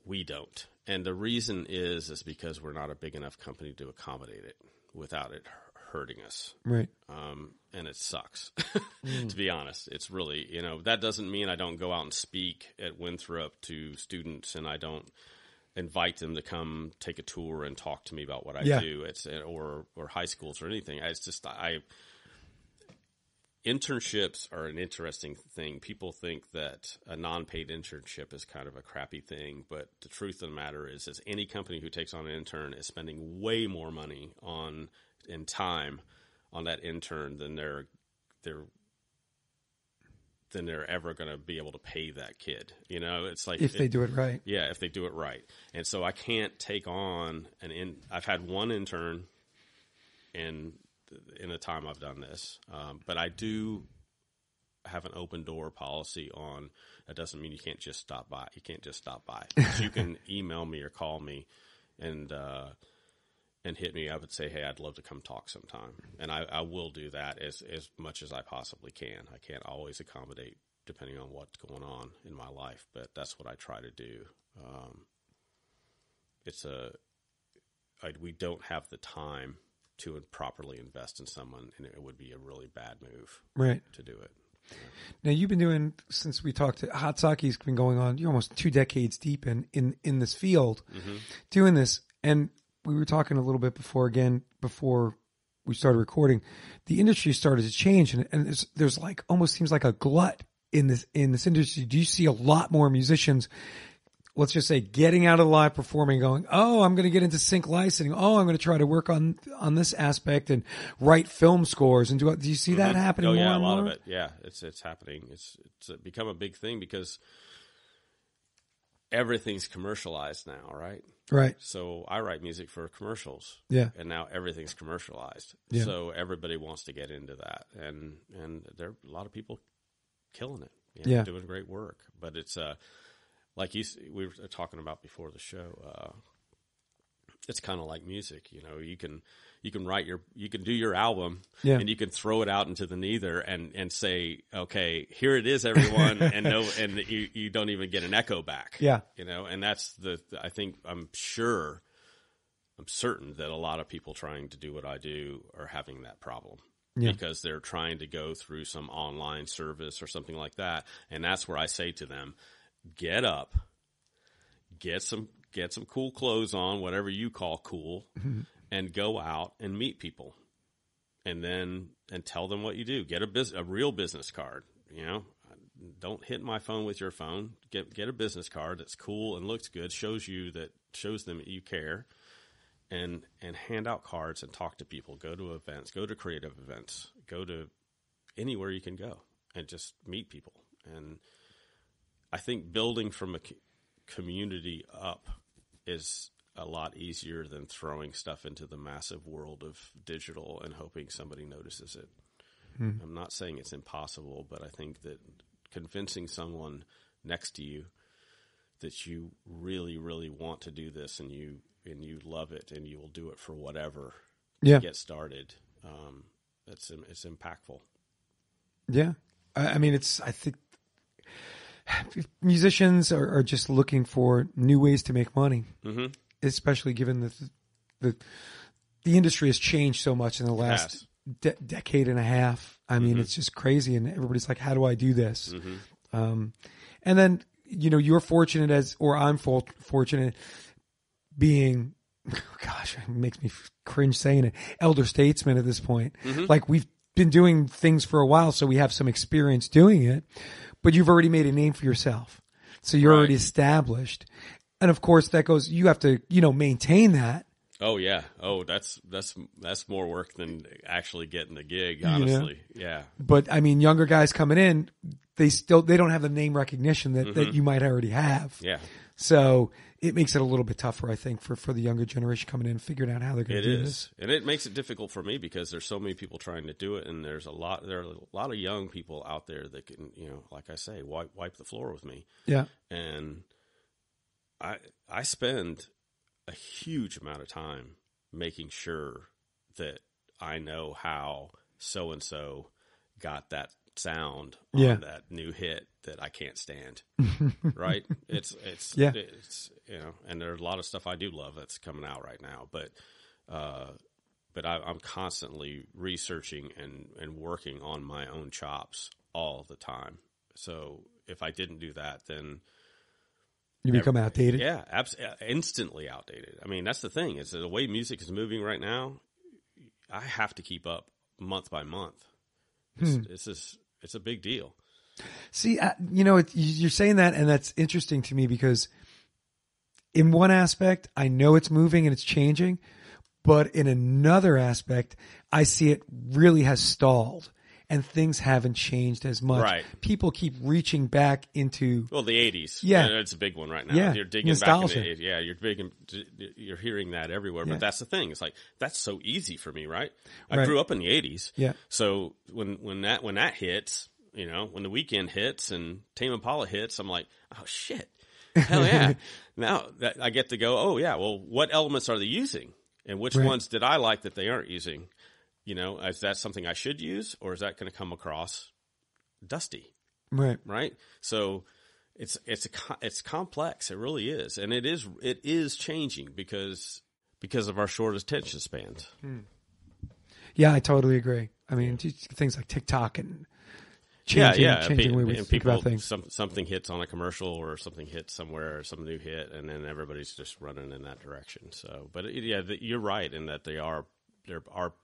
We don't. And the reason is because we're not a big enough company to accommodate it without it hurting us. Right. And it sucks, to be honest. It's really, that doesn't mean I don't go out and speak at Winthrop to students and I don't invite them to come take a tour and talk to me about what I do. It's or high schools or anything. It's just internships are an interesting thing. People think that a non-paid internship is kind of a crappy thing, but the truth of the matter is any company who takes on an intern is spending way more money in time on that intern than they're ever going to be able to pay that kid. It's like if they do it right. Yeah, if they do it right. And so I can't take on I've had one intern in the time I've done this, but I do have an open door policy on. That doesn't mean you can't just stop by. You can't just stop by. You can email me or call me and hit me up and say, hey, I'd love to come talk sometime. And I will do that as much as I possibly can. I can't always accommodate depending on what's going on in my life, but that's what I try to do. We don't have the time to properly invest in someone, and it would be a really bad move to do it. Yeah. Now, you've been doing, since we talked, Hot Saké's been going on, you're almost 2 decades deep in this field, doing this. And we were talking a little bit before we started recording. The industry started to change, and there's like almost seems like a glut in this industry. Do you see a lot more musicians, let's just say, getting out of live performing, going, oh, I'm going to get into sync licensing. Oh, I'm going to try to work on this aspect and write film scores and do you see that happening? Oh, yeah, more a and lot more? of it. Yeah, it's happening. It's become a big thing because everything's commercialized now, right? Right. So I write music for commercials. Yeah. And now everything's commercialized. Yeah. So everybody wants to get into that. And there are a lot of people killing it. Doing great work. But it's like we were talking about before the show, it's kind of like music. You can do your album and you can throw it out into the nether and say, okay, here it is, everyone. and you don't even get an echo back. Yeah. And that's I'm certain that a lot of people trying to do what I do are having that problem. Yeah. Because they're trying to go through some online service or something like that. And that's where I say to them, get up, get some cool clothes on, whatever you call cool, and go out and meet people. And tell them what you do. Get a real business card, Don't hit my phone with your phone. Get a business card that's cool and looks good, shows them that you care. And hand out cards and talk to people. Go to events. Go to creative events. Go to anywhere you can go and just meet people. And I think building from a community up is a lot easier than throwing stuff into the massive world of digital and hoping somebody notices it. I'm not saying it's impossible, but I think that convincing someone next to you that you really, really want to do this and you love it and you will do it for whatever to get started. It's impactful. Yeah. I mean, I think musicians are just looking for new ways to make money, especially given the industry has changed so much in the last decade and a half. I mean, it's just crazy. And everybody's like, how do I do this? And then, you're fortunate or I'm fortunate being, gosh, it makes me cringe saying it, elder statesman at this point. Mm-hmm. Like we've been doing things for a while, so we have some experience doing it, but you've already made a name for yourself. So you're already established. And of course that goes, you have to, maintain that. Oh yeah. Oh, that's more work than actually getting the gig, honestly. Yeah. But I mean, younger guys coming in, they don't have the name recognition that you might already have. Yeah. So it makes it a little bit tougher, I think, for the younger generation coming in and figuring out how they're going to do this. And it makes it difficult for me because there's so many people trying to do it, and there are a lot of young people out there that can, like I say, wipe the floor with me. Yeah. And I spend a huge amount of time making sure that I know how so-and-so got that sound on that new hit that I can't stand. Right? It's and there's a lot of stuff I do love that's coming out right now, but I'm constantly researching and working on my own chops all the time. So if I didn't do that, then you become outdated. Yeah, instantly outdated. I mean, that's the thing. Is the way music is moving right now, I have to keep up month by month. It's a big deal. See, you're saying that, and that's interesting to me because in one aspect, I know it's moving and it's changing, but in another aspect, I see it really has stalled. And things haven't changed as much. Right. People keep reaching back into the 80s. Yeah, it's a big one right now. Yeah, You're digging nostalgia. back into you're hearing that everywhere. Yeah. But that's the thing. It's like that's so easy for me, right? I Right. grew up in the 80s. Yeah. So when that hits, when the weekend hits and Tame Impala hits, I'm like, oh shit, hell yeah! Now that I get to go, oh yeah, well, what elements are they using, and which ones did I like that they aren't using? Is that something I should use, or is that going to come across dusty? Right. Right. So it's complex. It really is. And it is changing because of our short attention spans. Yeah, I totally agree. I mean, things like TikTok and changing the way we think about things. Something hits on a commercial or something hits somewhere, or some new hit, and then everybody's just running in that direction. So, but you're right in that they are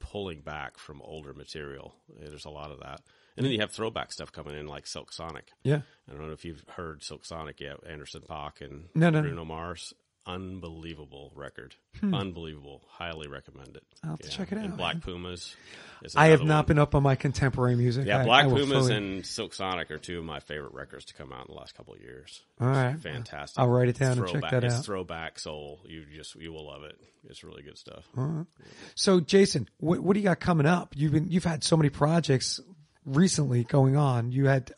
pulling back from older material. There's a lot of that. And then you have throwback stuff coming in like Silk Sonic. Yeah. I don't know if you've heard Silk Sonic yet. Anderson .Paak and No. Bruno Mars. Unbelievable record. Unbelievable. Highly recommend it. I'll have to check it out. And Black Pumas. I have not been up on my contemporary music. Yeah, Black Pumas and Silk Sonic are two of my favorite records to come out in the last couple of years. All right. Fantastic. I'll write it down and check that out. It's throwback soul. You will love it. It's really good stuff. Uh-huh. So Jason, what do you got coming up? You've had so many projects recently going on. You had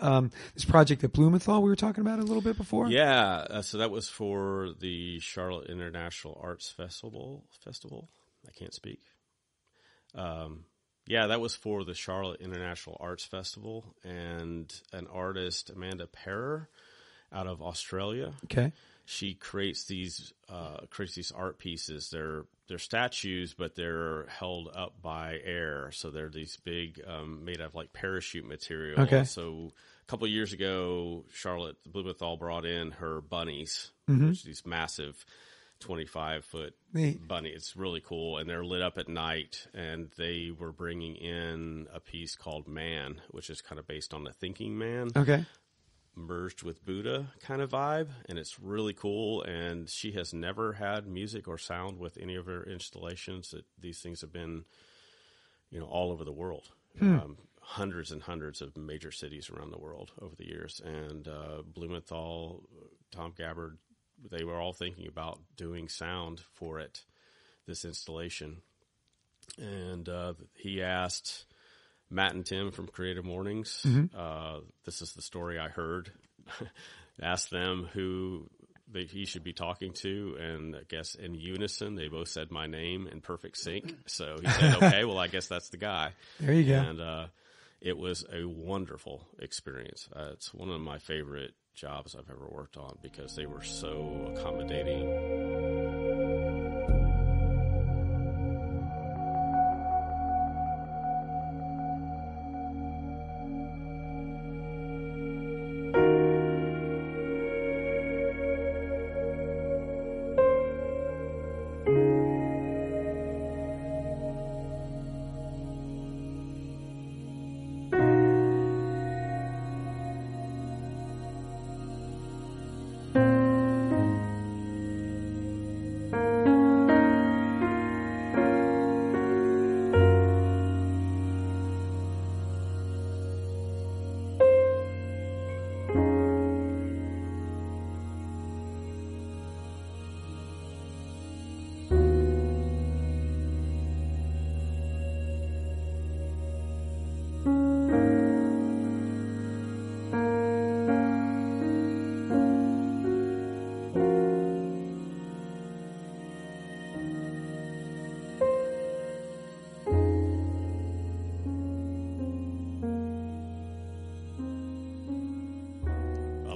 this project at Blumenthal we were talking about a little bit before. Yeah, so that was for the Charlotte International Arts Festival. I can't speak. Yeah, that was for the Charlotte International Arts Festival, and an artist, Amanda Perrer, out of Australia. Okay. She creates these art pieces. They're statues, but they're held up by air. So they're these big, made of like parachute material. Okay. So a couple of years ago, Charlotte Blumenthal brought in her bunnies, which are these massive 25-foot bunny. It's really cool, and they're lit up at night. And they were bringing in a piece called Man, which is kind of based on the thinking man. Okay. Merged with Buddha kind of vibe, and it's really cool. And she has never had music or sound with any of her installations. These things have been, all over the world. Hundreds and hundreds of major cities around the world over the years. And Blumenthal, Tom Gabbard, they were all thinking about doing sound for it, this installation. And he asked Matt and Tim from Creative Mornings. This is the story I heard. Asked them who he should be talking to, and I guess in unison, they both said my name in perfect sync. So he said, okay, well, I guess that's the guy. There you go. And it was a wonderful experience. It's one of my favorite jobs I've ever worked on because they were so accommodating.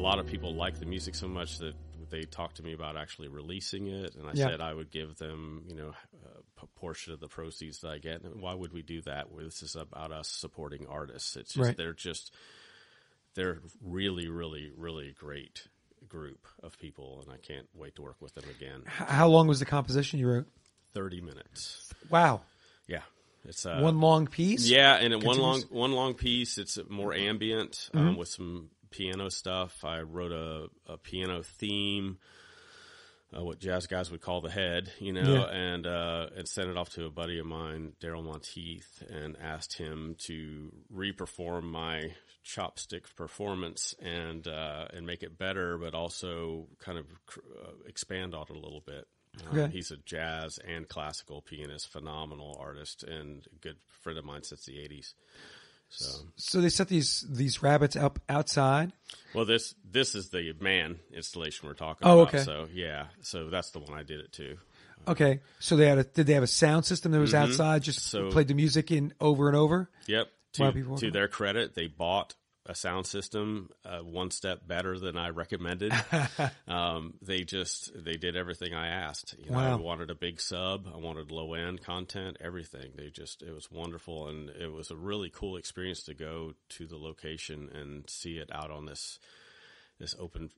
lot of people like the music so much that they talked to me about actually releasing it, and I said I would give them, a portion of the proceeds that I get. And why would we do that? Well, this is about us supporting artists. It's just they're really, really, really great group of people, and I can't wait to work with them again. How long was the composition you wrote? 30 minutes. Wow. Yeah. It's one long piece? Yeah, and one long piece. It's more ambient with some piano stuff. I wrote a piano theme, what jazz guys would call the head, and sent it off to a buddy of mine, Daryl Monteith, and asked him to re-perform my chopstick performance and make it better, but also kind of expand on it a little bit. He's a jazz and classical pianist, phenomenal artist, and a good friend of mine since the 80s. So they set these rabbits up outside? Well, this is the man installation we're talking about. Okay. So that's the one I did it to. Okay. So did they have a sound system that was outside, just played the music in over and over? Yep. To their credit, they bought a sound system one step better than I recommended. They did everything I asked. I wanted a big sub, I wanted low end content, everything. It was wonderful, and it was a really cool experience to go to the location and see it out on this open,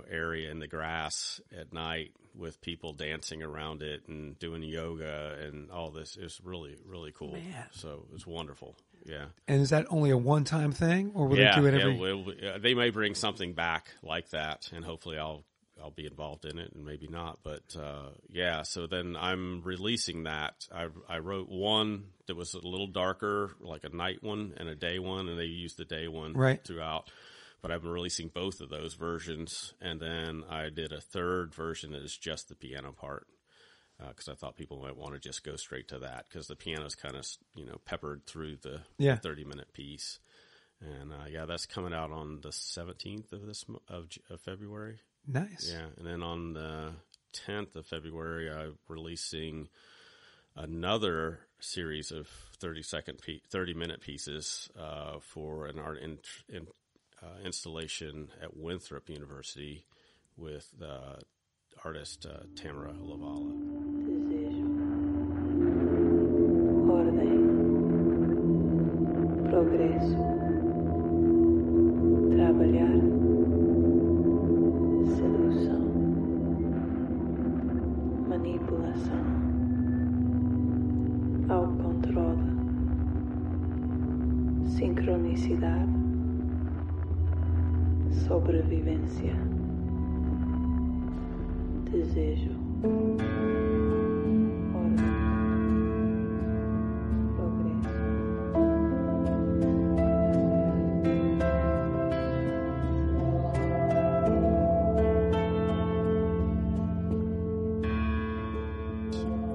area in the grass at night with people dancing around it and doing yoga and all this. It was really, really cool. Man. So it was wonderful. Yeah. And is that only a one-time thing, or will they do it every? Yeah, they may bring something back like that, and hopefully I'll be involved in it, and maybe not. But so then I'm releasing that. I wrote one that was a little darker, like a night one and a day one, and they used the day one throughout. But I've been releasing both of those versions, and then I did a third version that is just the piano part, because I thought people might want to just go straight to that, because the piano's kind of peppered through the 30-minute piece. And that's coming out on the 17th of February. Nice. Yeah, and then on the 10th of February, I'm releasing another series of 30-minute pieces for an art installation at Winthrop University with artist Tamara Lavala. Desejo, ordem, progresso, trabalhar, sedução, manipulação, autocontrole, sincronicidade, sobrevivência, desejo, ordem, progresso.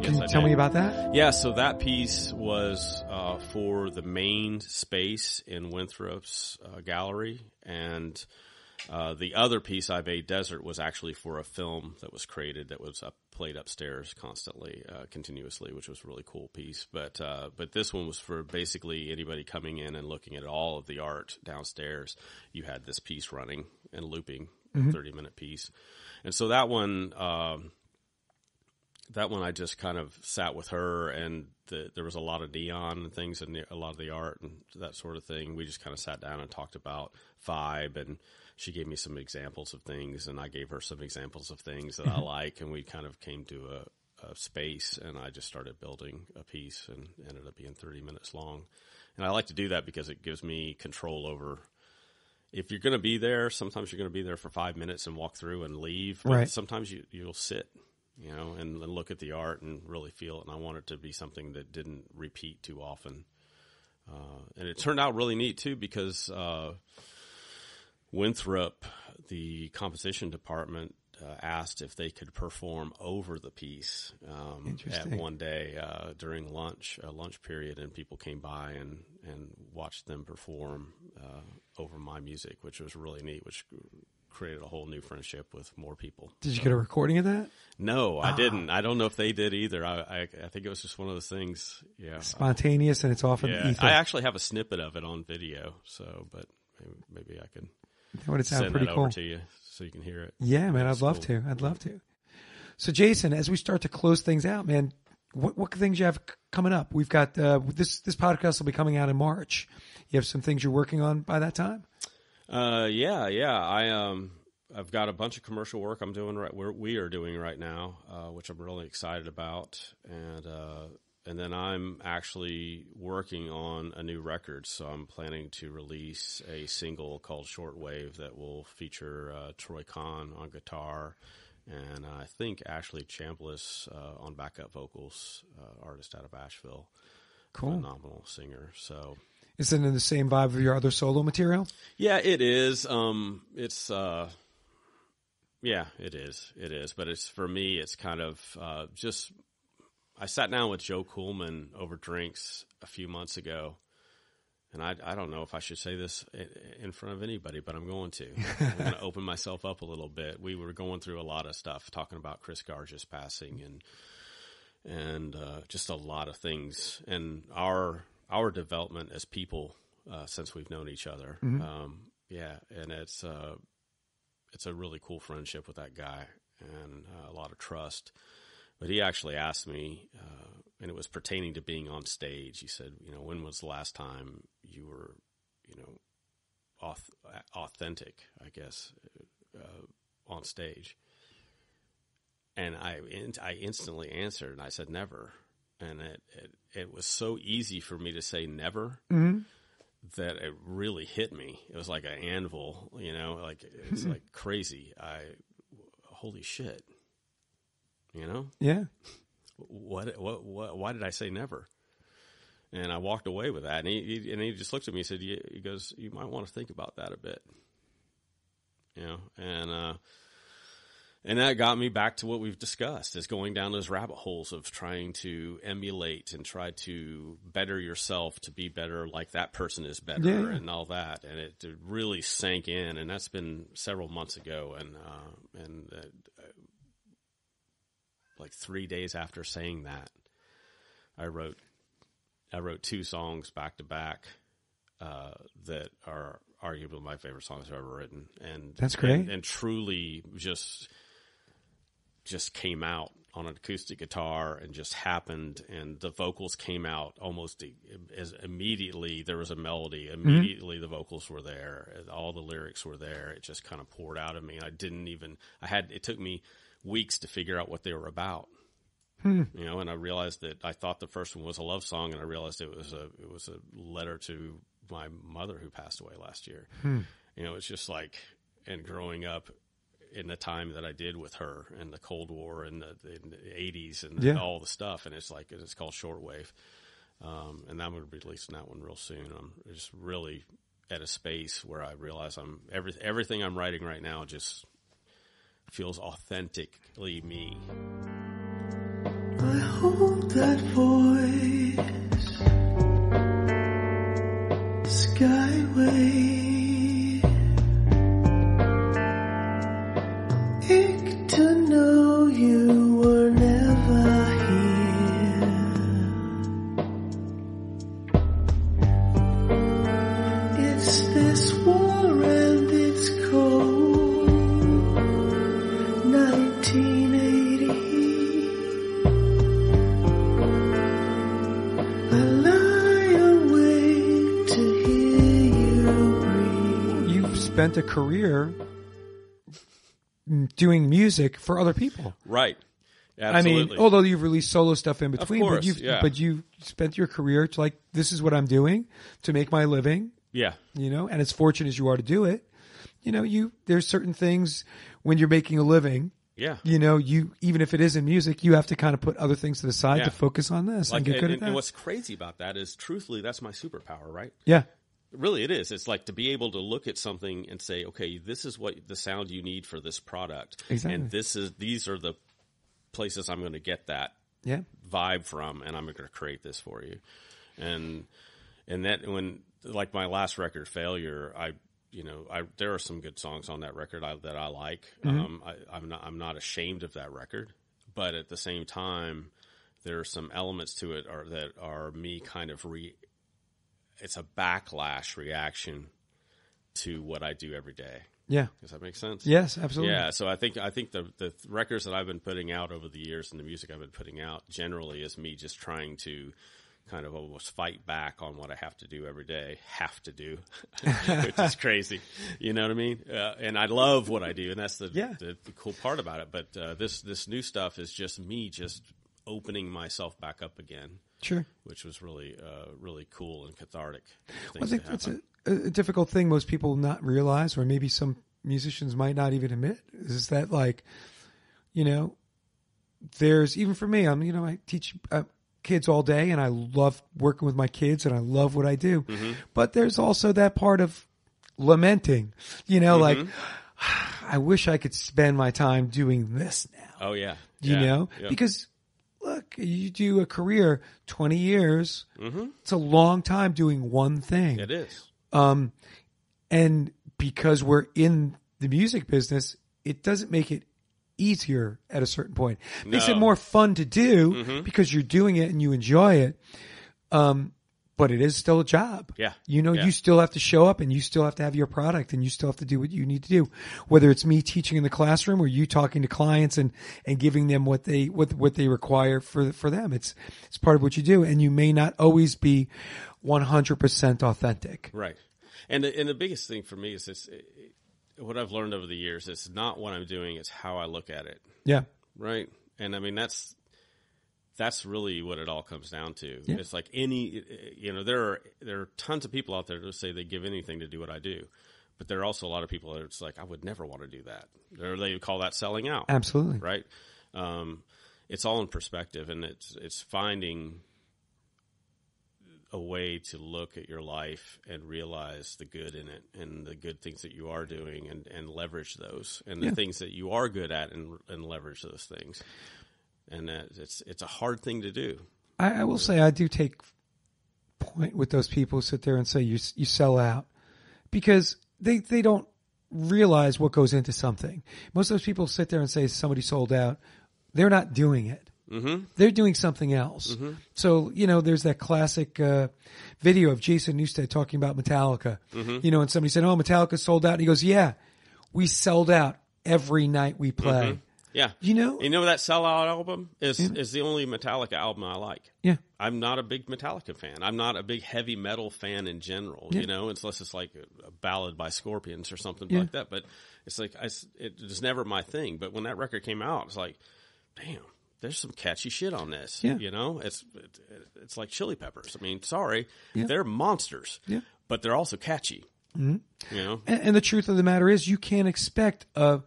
Can you tell me about that? Yeah, so that piece was for the main space in Winthrop's gallery, and the other piece I made, Desert, was actually for a film that was created that was played upstairs constantly, continuously, which was a really cool piece. But this one was for basically anybody coming in and looking at all of the art downstairs. You had this piece running and looping, 30-minute piece. And so that one I just kind of sat with her, and there was a lot of neon and things and a lot of the art and that sort of thing. We just kind of sat down and talked about vibe, and she gave me some examples of things, and I gave her some examples of things that I like, and we kind of came to a space, and I just started building a piece, and ended up being 30 minutes long. And I like to do that because it gives me control over. If you're going to be there, sometimes you're going to be there for 5 minutes and walk through and leave. But sometimes you'll sit, and look at the art and really feel it. And I want it to be something that didn't repeat too often. And it turned out really neat too, because Winthrop, the composition department, asked if they could perform over the piece at one day during a lunch period, and people came by and watched them perform over my music, which was really neat, which created a whole new friendship with more people. Did you get a recording of that? No, I didn't. I don't know if they did either. I think it was just one of those things. Yeah, spontaneous, and it's off in the ether. I actually have a snippet of it on video, but maybe I can. That would sound send pretty that cool. over to you so you can hear it. Yeah, man, I'd love to. I'd love to. So, Jason, as we start to close things out, man, what things you have coming up? We've got this podcast will be coming out in March. You have some things you're working on by that time? Yeah. I've got a bunch of commercial work I'm doing we are doing right now, which I'm really excited about, and then I'm actually working on a new record. So I'm planning to release a single called Shortwave that will feature Troy Kahn on guitar, and I think Ashley Chambliss on backup vocals, artist out of Asheville. Cool, phenomenal singer. So. Is it in the same vibe of your other solo material? Yeah, it is. Yeah, it is. It is. But for me, it's kind of just, I sat down with Joe Kuhlman over drinks a few months ago, and I don't know if I should say this in front of anybody, but I'm going to. I'm going to open myself up a little bit. We were going through a lot of stuff, talking about Chris Garge's passing and just a lot of things. And our development as people since we've known each other. Mm-hmm. And it's a really cool friendship with that guy and a lot of trust. But he actually asked me, and it was pertaining to being on stage. He said, when was the last time you were, authentic, I guess, on stage? And I instantly answered, and I said, never. And it was so easy for me to say never. Mm-hmm. That it really hit me. It was like an anvil, like it's like crazy. Holy shit, Yeah. Why did I say never? And I walked away with that. And he just looked at me and said, he goes, you might want to think about that a bit, and that got me back to what we've discussed, is going down those rabbit holes of trying to emulate and try to better yourself to be better like that person is better and all that. And it really sank in, and that's been several months ago. And like 3 days after saying that, I wrote 2 songs back to back that are arguably my favorite songs I've ever written. And that's great. And truly just came out on an acoustic guitar and just happened, and the vocals came out almost as immediately. There was a melody. Immediately the vocals were there. All the lyrics were there. It just kind of poured out of me. And it took me weeks to figure out what they were about. And I realized that I thought the first one was a love song, and I realized it was a letter to my mother who passed away last year. It's just like, and growing up in the time that I did with her and the Cold War and the 80s and all the stuff. And it's called Shortwave. And I'm going to be releasing that one real soon. I'm just really at a space where I realize everything I'm writing right now just feels authentically me. I hold that voice skyway. To know you were never here. It's this war and it's cold. 1980. I lie awake to hear you breathe. You've spent a career doing music for other people. Right. Absolutely. I mean, although you've released solo stuff in between, of course, but you've spent your career to like, this is what I'm doing to make my living. Yeah. And as fortunate as you are to do it, there's certain things when you're making a living. Yeah. Even if it isn't music, you have to kind of put other things to the side to focus on this and get good at that. And what's crazy about that is, truthfully, that's my superpower, right? Yeah. Really, it is. It's like to be able to look at something and say, okay, this is what the sound you need for this product. Exactly. And these are the places I'm going to get that vibe from, and I'm going to create this for you. And that, when, like my last record, Failure, there are some good songs on that record that I like. Mm-hmm. I'm not ashamed of that record, but at the same time, there are some elements to it that are me kind of it's a backlash reaction to what I do every day. Yeah. Does that make sense? Yes, absolutely. Yeah. So I think the records that I've been putting out over the years and the music I've been putting out generally is me just trying to kind of almost fight back on what I have to do every day, which is crazy. You know what I mean? And I love what I do, and that's the cool part about it. But this new stuff is just me just opening myself back up again. Sure. Which was really cool and cathartic. I think that's a difficult thing most people not realize, or maybe some musicians might not even admit, is that, like, you know, there's, even for me, I teach kids all day, and I love working with my kids, and I love what I do. Mm-hmm. But there's also that part of lamenting, you know, like, I wish I could spend my time doing this now. Oh, yeah. You know? Yeah. Because, look, you do a career, 20 years, it's a long time doing one thing. It is. And because we're in the music business, it doesn't make it easier at a certain point. It makes it more fun to do because you're doing it and you enjoy it. But it is still a job. Yeah. You know, you still have to show up, and you still have to have your product, and you still have to do what you need to do. Whether it's me teaching in the classroom or you talking to clients and giving them what they require for them. It's part of what you do, and you may not always be 100% authentic. Right. And the biggest thing for me is this, what I've learned over the years, it's not what I'm doing, it's how I look at it. Yeah. Right. And I mean, that's really what it all comes down to. Yeah. It's like there are tons of people out there that say they give anything to do what I do. But there are also a lot of people that it's like, I would never want to do that. Or they call that selling out. Absolutely. Right. It's all in perspective, and it's finding a way to look at your life and realize the good in it and the good things that you are doing and leverage those, and the things that you are good at and leverage those things. And it's a hard thing to do. I will say I do take point with those people who sit there and say you sell out, because they don't realize what goes into something. Most of those people sit there and say somebody sold out. They're not doing it. Mm-hmm. They're doing something else. Mm-hmm. So, you know, there's that classic video of Jason Newsted talking about Metallica. Mm-hmm. You know, and somebody said, "Oh, Metallica sold out." And he goes, "Yeah, we sold out every night we play." Mm-hmm. Yeah. You know that Sellout album is the only Metallica album I like. Yeah. I'm not a big Metallica fan. I'm not a big heavy metal fan in general, you know, unless it's like a ballad by Scorpions or something like that. But it's like, it was never my thing. But when that record came out, it's like, damn, there's some catchy shit on this. Yeah. You know, it's like Chili Peppers. I mean, sorry, they're monsters, but they're also catchy. Mm-hmm. You know, and the truth of the matter is, you can't expect a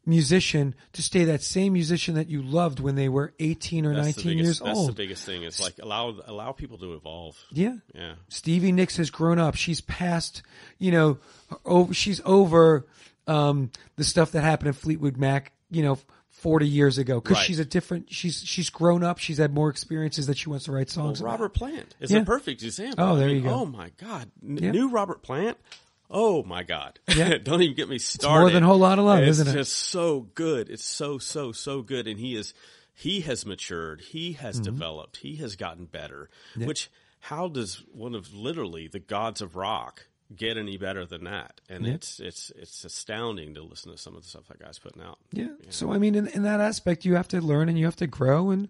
musician to stay that same musician that you loved when they were 18 or 19 years old. That's the biggest thing. It's like allow people to evolve. Yeah. Yeah. Stevie Nicks has grown up. She's past, you know, she's over the stuff that happened in Fleetwood Mac, you know, 40 years ago, because she's grown up. She's had more experiences that she wants to write songs about. Robert Plant is a perfect example. Oh, there you go. Oh my God. New Robert Plant. Oh my God. Yeah. Don't even get me started. It's more than a whole lot of love, isn't it? It's just so good. It's so good. And he has matured. He has developed. He has gotten better, which, how does one of literally the gods of rock get any better than that? And it's astounding to listen to some of the stuff that guy's putting out. Yeah. So, I mean, in that aspect, you have to learn and you have to grow, and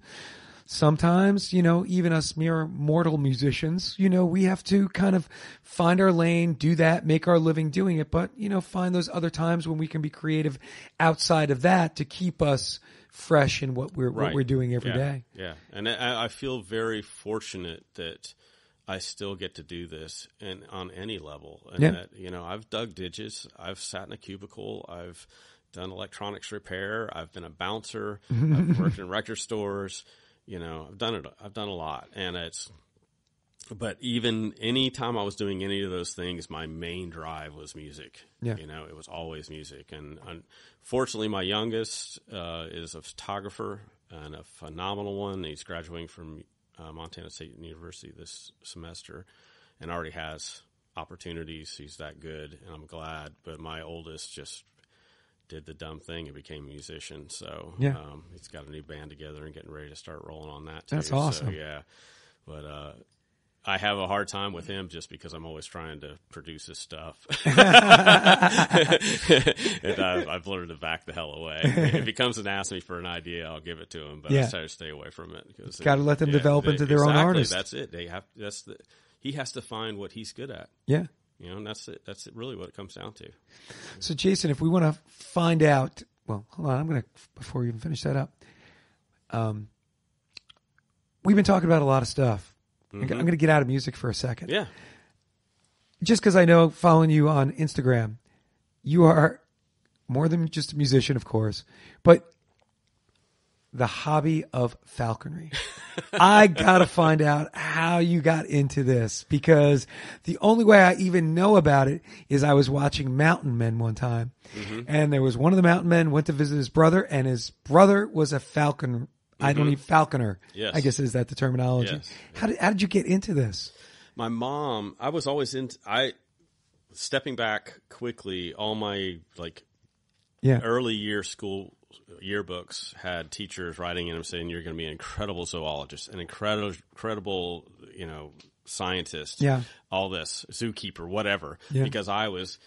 sometimes, you know, even us mere mortal musicians, you know, we have to kind of find our lane, do that, make our living doing it, but, you know, find those other times when we can be creative outside of that to keep us fresh in what we're doing every day. Yeah. And I feel very fortunate that I still get to do this and on any level. And that, you know, I've dug ditches, I've sat in a cubicle, I've done electronics repair, I've been a bouncer, I've worked in record stores. You know, I've done it. I've done a lot, but even any time I was doing any of those things, my main drive was music. Yeah. You know, it was always music. And unfortunately, my youngest is a photographer, and a phenomenal one. He's graduating from Montana State University this semester, and already has opportunities. He's that good, and I'm glad. But my oldest just did the dumb thing and became a musician. So he's got a new band together and getting ready to start rolling on that too. That's awesome. So, yeah. But I have a hard time with him just because I'm always trying to produce his stuff. And I've learned to back the hell away. If he comes and asks me for an idea, I'll give it to him, but I try to stay away from it. Got to let them develop into their own artist. That's it. He has to find what he's good at. Yeah. You know, and that's it. That's really what it comes down to. So, Jason, if we want to find out, well, hold on. I'm going to, before we even finish that up, we've been talking about a lot of stuff. I'm going to get out of music for a second. Yeah. Just because I know, following you on Instagram, you are more than just a musician, of course, but the hobby of falconry. I got to find out how you got into this, because the only way I even know about it is I was watching Mountain Men one time, and there was one of the Mountain Men went to visit his brother, and his brother was a falconer. Falconer. Yes. I guess is that the terminology? Yes. How did you get into this? My mom, I was always stepping back quickly, all my early year school yearbooks had teachers writing in them saying you're going to be an incredible zoologist, an incredible, scientist, all this, zookeeper, whatever, because I was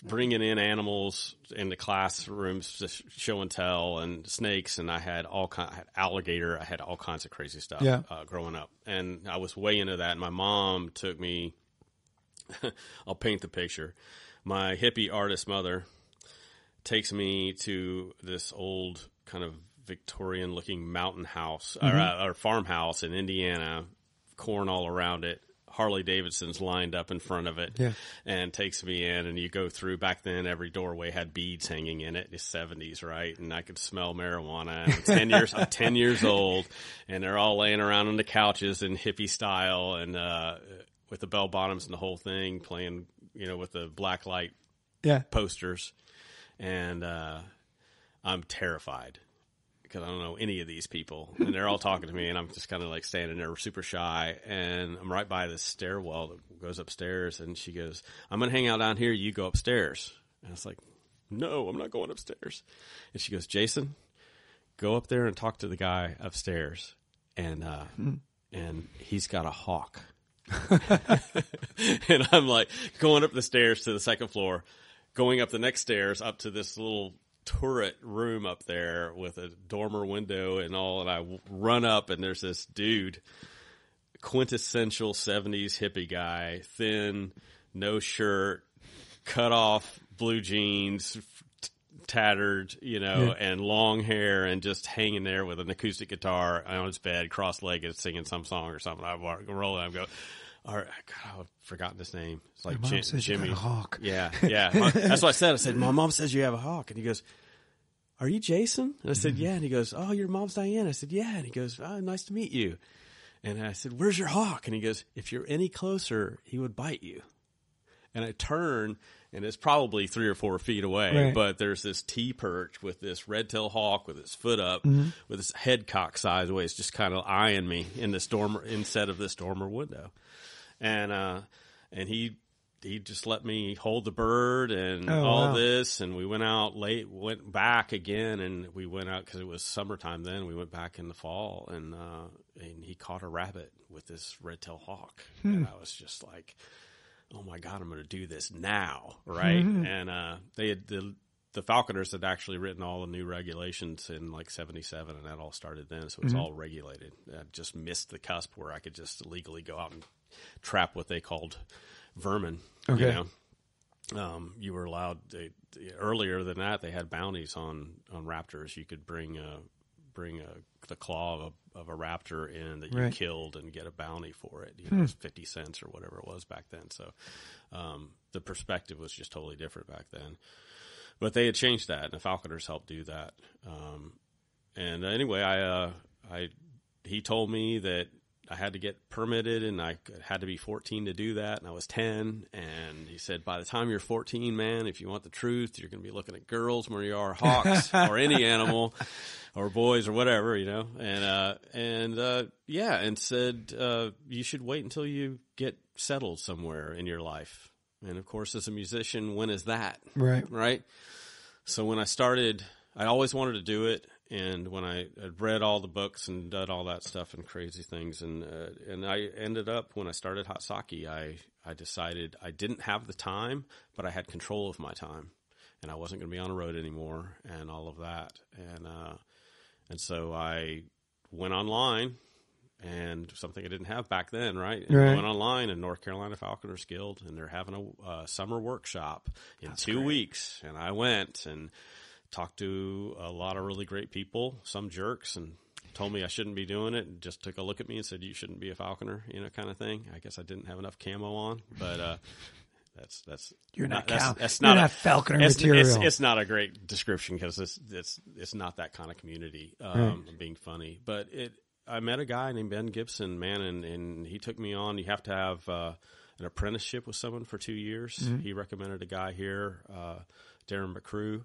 bringing in animals in the classrooms to show and tell, and snakes, and I had alligator, I had all kinds of crazy stuff growing up, and I was way into that. And my mom took me, I'll paint the picture. My hippie artist mother takes me to this old kind of Victorian looking mountain house or farmhouse in Indiana, corn all around it, Harley Davidson's lined up in front of it, and takes me in, and you go through. Back then, every doorway had beads hanging in it. It's 70s, right? And I could smell marijuana. I'm 10 years old, and they're all laying around on the couches in hippie style, and with the bell bottoms and the whole thing, playing, with the black light posters. And I'm terrified because I don't know any of these people, and they're all talking to me, and I'm just kind of like standing there super shy, and I'm right by this stairwell that goes upstairs, and she goes, "I'm going to hang out down here. You go upstairs." And I was like, "No, I'm not going upstairs." And she goes, "Jason, go up there and talk to the guy upstairs, and he's got a hawk." And I'm like going up the stairs to the second floor, going up the next stairs up to this little turret room up there with a dormer window and all, and I run up, and there's this dude, quintessential 70s hippie guy, thin, no shirt, cut off blue jeans, tattered, and long hair, and just hanging there with an acoustic guitar on his bed, cross-legged, singing some song or something. I roll and I go, all right, God, I've forgotten his name. It's like Jimmy. You got a hawk. Yeah. That's what I said. I said, "My mom says you have a hawk." And he goes, "Are you Jason?" And I said, "Yeah." And he goes, "Oh, your mom's Diane." I said, "Yeah." And he goes, "Oh, nice to meet you." And I said, "Where's your hawk?" And he goes, "If you're any closer, he would bite you." And I turn, and it's probably 3 or 4 feet away, but there's this T-perch with this red-tailed hawk with its foot up, with its head cocked sideways, just kind of eyeing me in this instead of this dormer window. And he just let me hold the bird and this, and we went out late, went back again, and we went out because it was summertime then. We went back in the fall, and he caught a rabbit with this red-tailed hawk. And I was just like, oh my God, I'm going to do this now, right? And they had the falconers had actually written all the new regulations in like 77, and that all started then, so it's all regulated. I just missed the cusp where I could just legally go out and trap what they called vermin. Okay. You were allowed earlier than that. They had bounties on raptors. You could bring the claw of a raptor in that you killed and get a bounty for it. It was 50 cents or whatever it was back then. So the perspective was just totally different back then. But they had changed that, and the falconers helped do that. And anyway, he told me that I had to get permitted, and I had to be 14 to do that, and I was 10. And he said, by the time you're 14, man, if you want the truth, you're going to be looking at girls more than you are hawks or any animal or boys or whatever, and said you should wait until you get settled somewhere in your life. And, of course, as a musician, when is that? Right. Right? So when I started, I always wanted to do it. And when I had read all the books and done all that stuff and crazy things, and I ended up, when I started Hot Sakē, I decided I didn't have the time, but I had control of my time, and I wasn't going to be on the road anymore, and all of that, and so I went online, and something I didn't have back then, right? And I went online, and North Carolina Falconers Guild, and they're having a summer workshop in 2 weeks, and I went and talked to a lot of really great people, some jerks, and told me I shouldn't be doing it, and just took a look at me and said, you shouldn't be a falconer, kind of thing. I guess I didn't have enough camo on, but that's you're not falconer material. It's not a great description because it's not that kind of community. I'm being funny, but I met a guy named Ben Gibson, man, and he took me on. You have to have an apprenticeship with someone for 2 years. Mm-hmm. He recommended a guy here, Darren McCrew.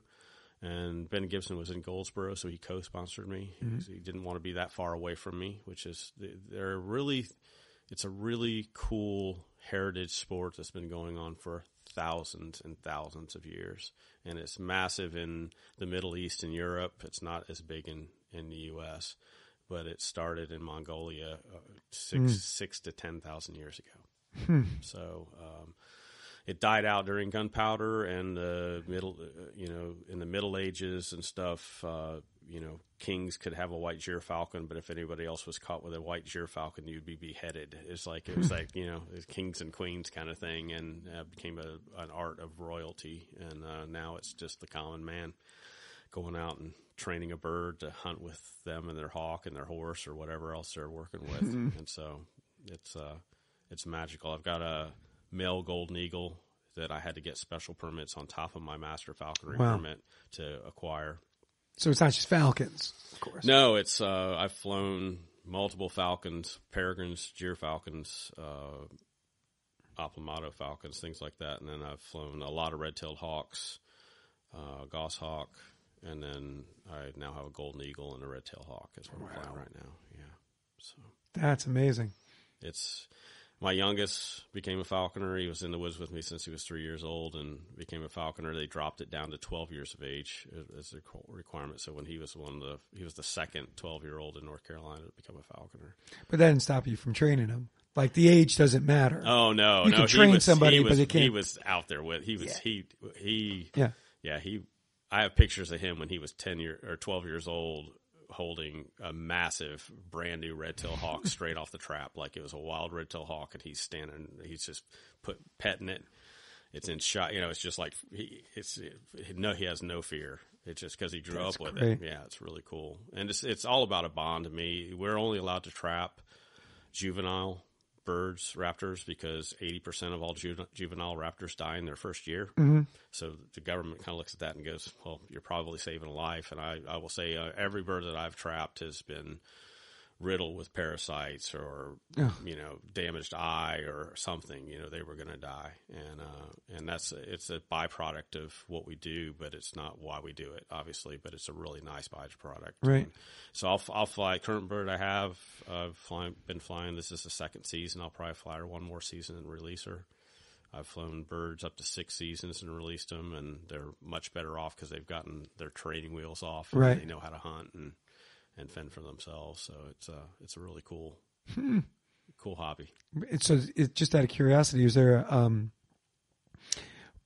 And Ben Gibson was in Goldsboro, so he co-sponsored me. Mm-hmm. He didn't want to be that far away from me, which is it's a really cool heritage sport that's been going on for thousands and thousands of years. And it's massive in the Middle East and Europe. It's not as big in the U.S., but it started in Mongolia 6 to 10,000 years ago. So it died out during gunpowder and in the Middle Ages and stuff. Kings could have a white gyrfalcon, but if anybody else was caught with a white gyrfalcon, you'd be beheaded. It was like kings and queens kind of thing, and became an art of royalty. And now it's just the common man going out and training a bird to hunt with them and their hawk and their horse or whatever else they're working with. And so it's magical. I've got a male golden eagle that I had to get special permits on top of my master falconry permit to acquire. So it's not just falcons, of course. No, it's I've flown multiple falcons, peregrines, gyrfalcons, Aplomado falcons, things like that, and then I've flown a lot of red-tailed hawks, goshawk, and then I now have a golden eagle and a red-tailed hawk is what I'm flying right now. Yeah, so that's amazing. My youngest became a falconer. He was in the woods with me since he was 3 years old and became a falconer. They dropped it down to 12 years of age as a requirement. So when he was he was the second 12-year-old in North Carolina to become a falconer. But that didn't stop you from training him. Like the age doesn't matter. Oh no, you can train somebody, but they can't. He was out there with. I have pictures of him when he was 12 years old, holding a massive brand new red-tailed hawk straight off the trap, like it was a wild red-tailed hawk, and he's just petting it. It's in shot, it's just like he has no fear. It's just because he grew up with it. Yeah, it's really cool, and it's all about a bond to me. We're only allowed to trap juvenile birds, raptors, because 80% of all juvenile raptors die in their first year. Mm-hmm. So the government kind of looks at that and goes, well, you're probably saving a life. And I will say every bird that I've trapped has been riddled with parasites or, damaged eye or something, they were going to die. And it's a byproduct of what we do, but it's not why we do it, obviously, but it's a really nice byproduct. Right. And so I'll fly current bird I have. I've been flying. This is the second season. I'll probably fly her one more season and release her. I've flown birds up to 6 seasons and released them, and they're much better off because they've gotten their training wheels off. And right. They know how to hunt and fend for themselves. So it's a really cool hobby. So it's just out of curiosity, is there a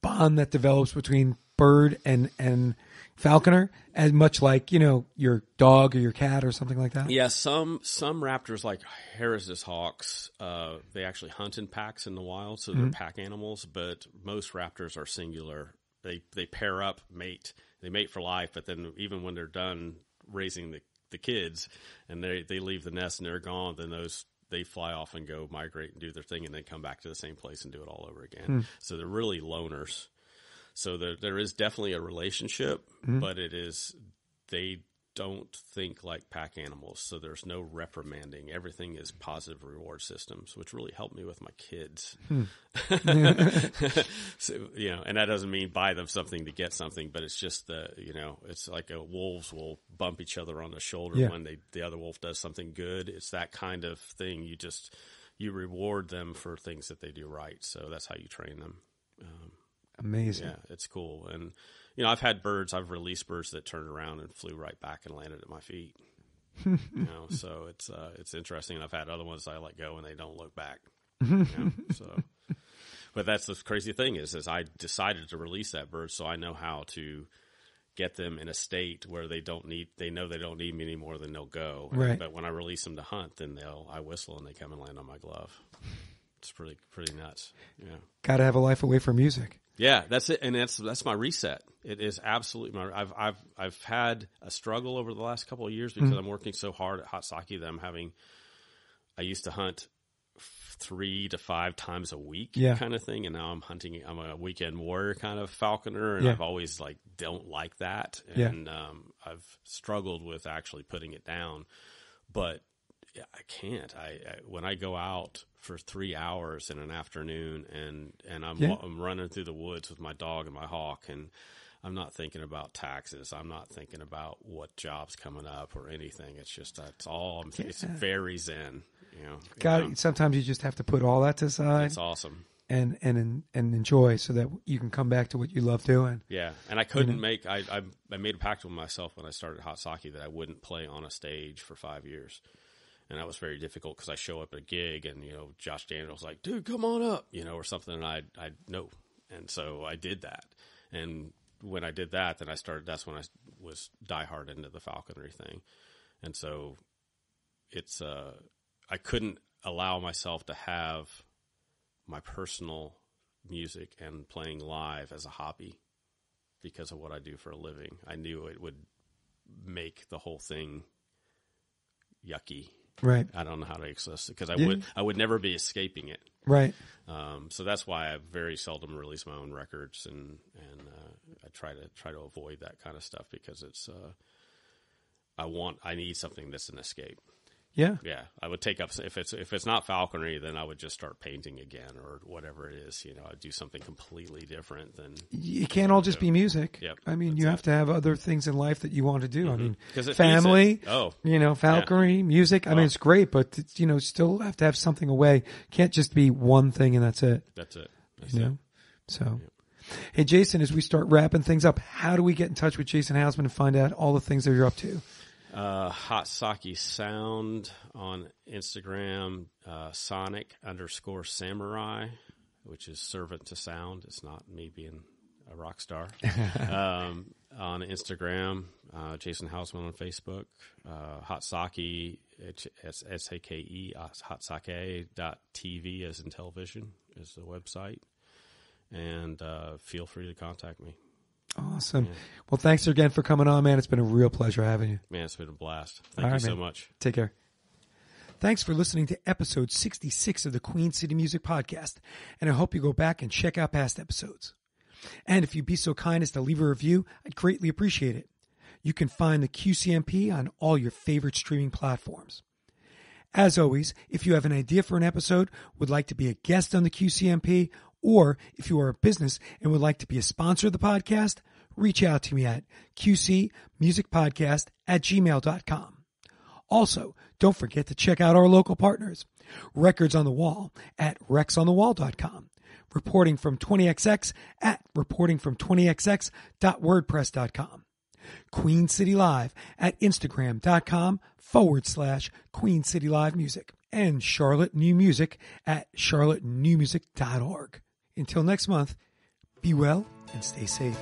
bond that develops between bird and falconer, as much like, your dog or your cat or something like that? Yeah, some raptors, like Harris's hawks, they actually hunt in packs in the wild, so they're pack animals, but most raptors are singular. They pair up, mate. They mate for life, but then even when they're done raising the kids and they leave the nest and they're gone, then they fly off and go migrate and do their thing and then come back to the same place and do it all over again. So they're really loners. So there is definitely a relationship, but they don't think like pack animals. So there's no reprimanding. Everything is positive reward systems, which really helped me with my kids. So, and that doesn't mean buy them something to get something, but it's just it's like wolves will bump each other on the shoulder when the other wolf does something good. It's that kind of thing. You reward them for things that they do right. So that's how you train them. Amazing. Yeah, it's cool. And, I've released birds that turned around and flew right back and landed at my feet. So it's interesting. I've had other ones I let go and they don't look back. But that's the crazy thing is I decided to release that bird so I know how to get them in a state where they know they don't need me any more than they'll go. Right. But when I release them to hunt, then I whistle and they come and land on my glove. It's pretty nuts. Yeah. Got to have a life away from music. Yeah, that's it. And that's my reset. It is absolutely I've had a struggle over the last couple of years because I'm working so hard at Hot Sakē that I used to hunt 3 to 5 times a week kind of thing. And now I'm a weekend warrior kind of falconer. And I've always don't like that. And, I've struggled with actually putting it down, but I can't. When I go out for 3 hours in an afternoon and I'm running through the woods with my dog and my hawk, and I'm not thinking about taxes. I'm not thinking about what job's coming up or anything. It's just it's very zen. Sometimes you just have to put all that to the side. It's awesome. And enjoy so that you can come back to what you love doing. Yeah, and I couldn't I made a pact with myself when I started Hot Sakē that I wouldn't play on a stage for 5 years. And that was very difficult because I show up at a gig and, Josh Daniels like, dude, come on up, or something. And I no. And so I did that. And when I did that, then that's when I was diehard into the falconry thing. And so I couldn't allow myself to have my personal music and playing live as a hobby because of what I do for a living. I knew it would make the whole thing yucky. Right. I don't know how to express it because I would never be escaping it. Right. So that's why I very seldom release my own records, and I try to avoid that kind of stuff because it's I need something that's an escape. Yeah. Yeah. I would take up if it's not falconry, then I would just start painting again or whatever it is. I'd do something completely different than. It can't all just be music. Yep. I mean, you have to have other things in life that you want to do. I mean, family. Falconry, music. I mean, it's great, but still have to have something away. Can't just be one thing and that's it. That's it. So. Hey, Jason, as we start wrapping things up, how do we get in touch with Jason Hausman and find out all the things that you're up to? Hot Sakē Sound on Instagram, Sonic_Samurai, which is servant to sound. It's not me being a rock star. On Instagram, Jason Hausman on Facebook, Hot Sakē, SAKE, hotsake.tv as in television is the website. And feel free to contact me. Awesome. Yeah. Well, thanks again for coming on, man. It's been a real pleasure having you. Man, it's been a blast. Thank you so much. Take care. Thanks for listening to episode 66 of the Queen City Music Podcast, and I hope you go back and check out past episodes. And if you'd be so kind as to leave a review, I'd greatly appreciate it. You can find the QCMP on all your favorite streaming platforms. As always, if you have an idea for an episode, would like to be a guest on the QCMP, or if you are a business and would like to be a sponsor of the podcast, reach out to me at qcmusicpodcast@gmail.com. Also, don't forget to check out our local partners. Records on the Wall at rexonthewall.com. Reporting from 20XX at reportingfrom20xx.wordpress.com. Queen City Live at Instagram.com/Queen City Live Music. And Charlotte New Music at charlottenewmusic.org. Until next month, be well and stay safe.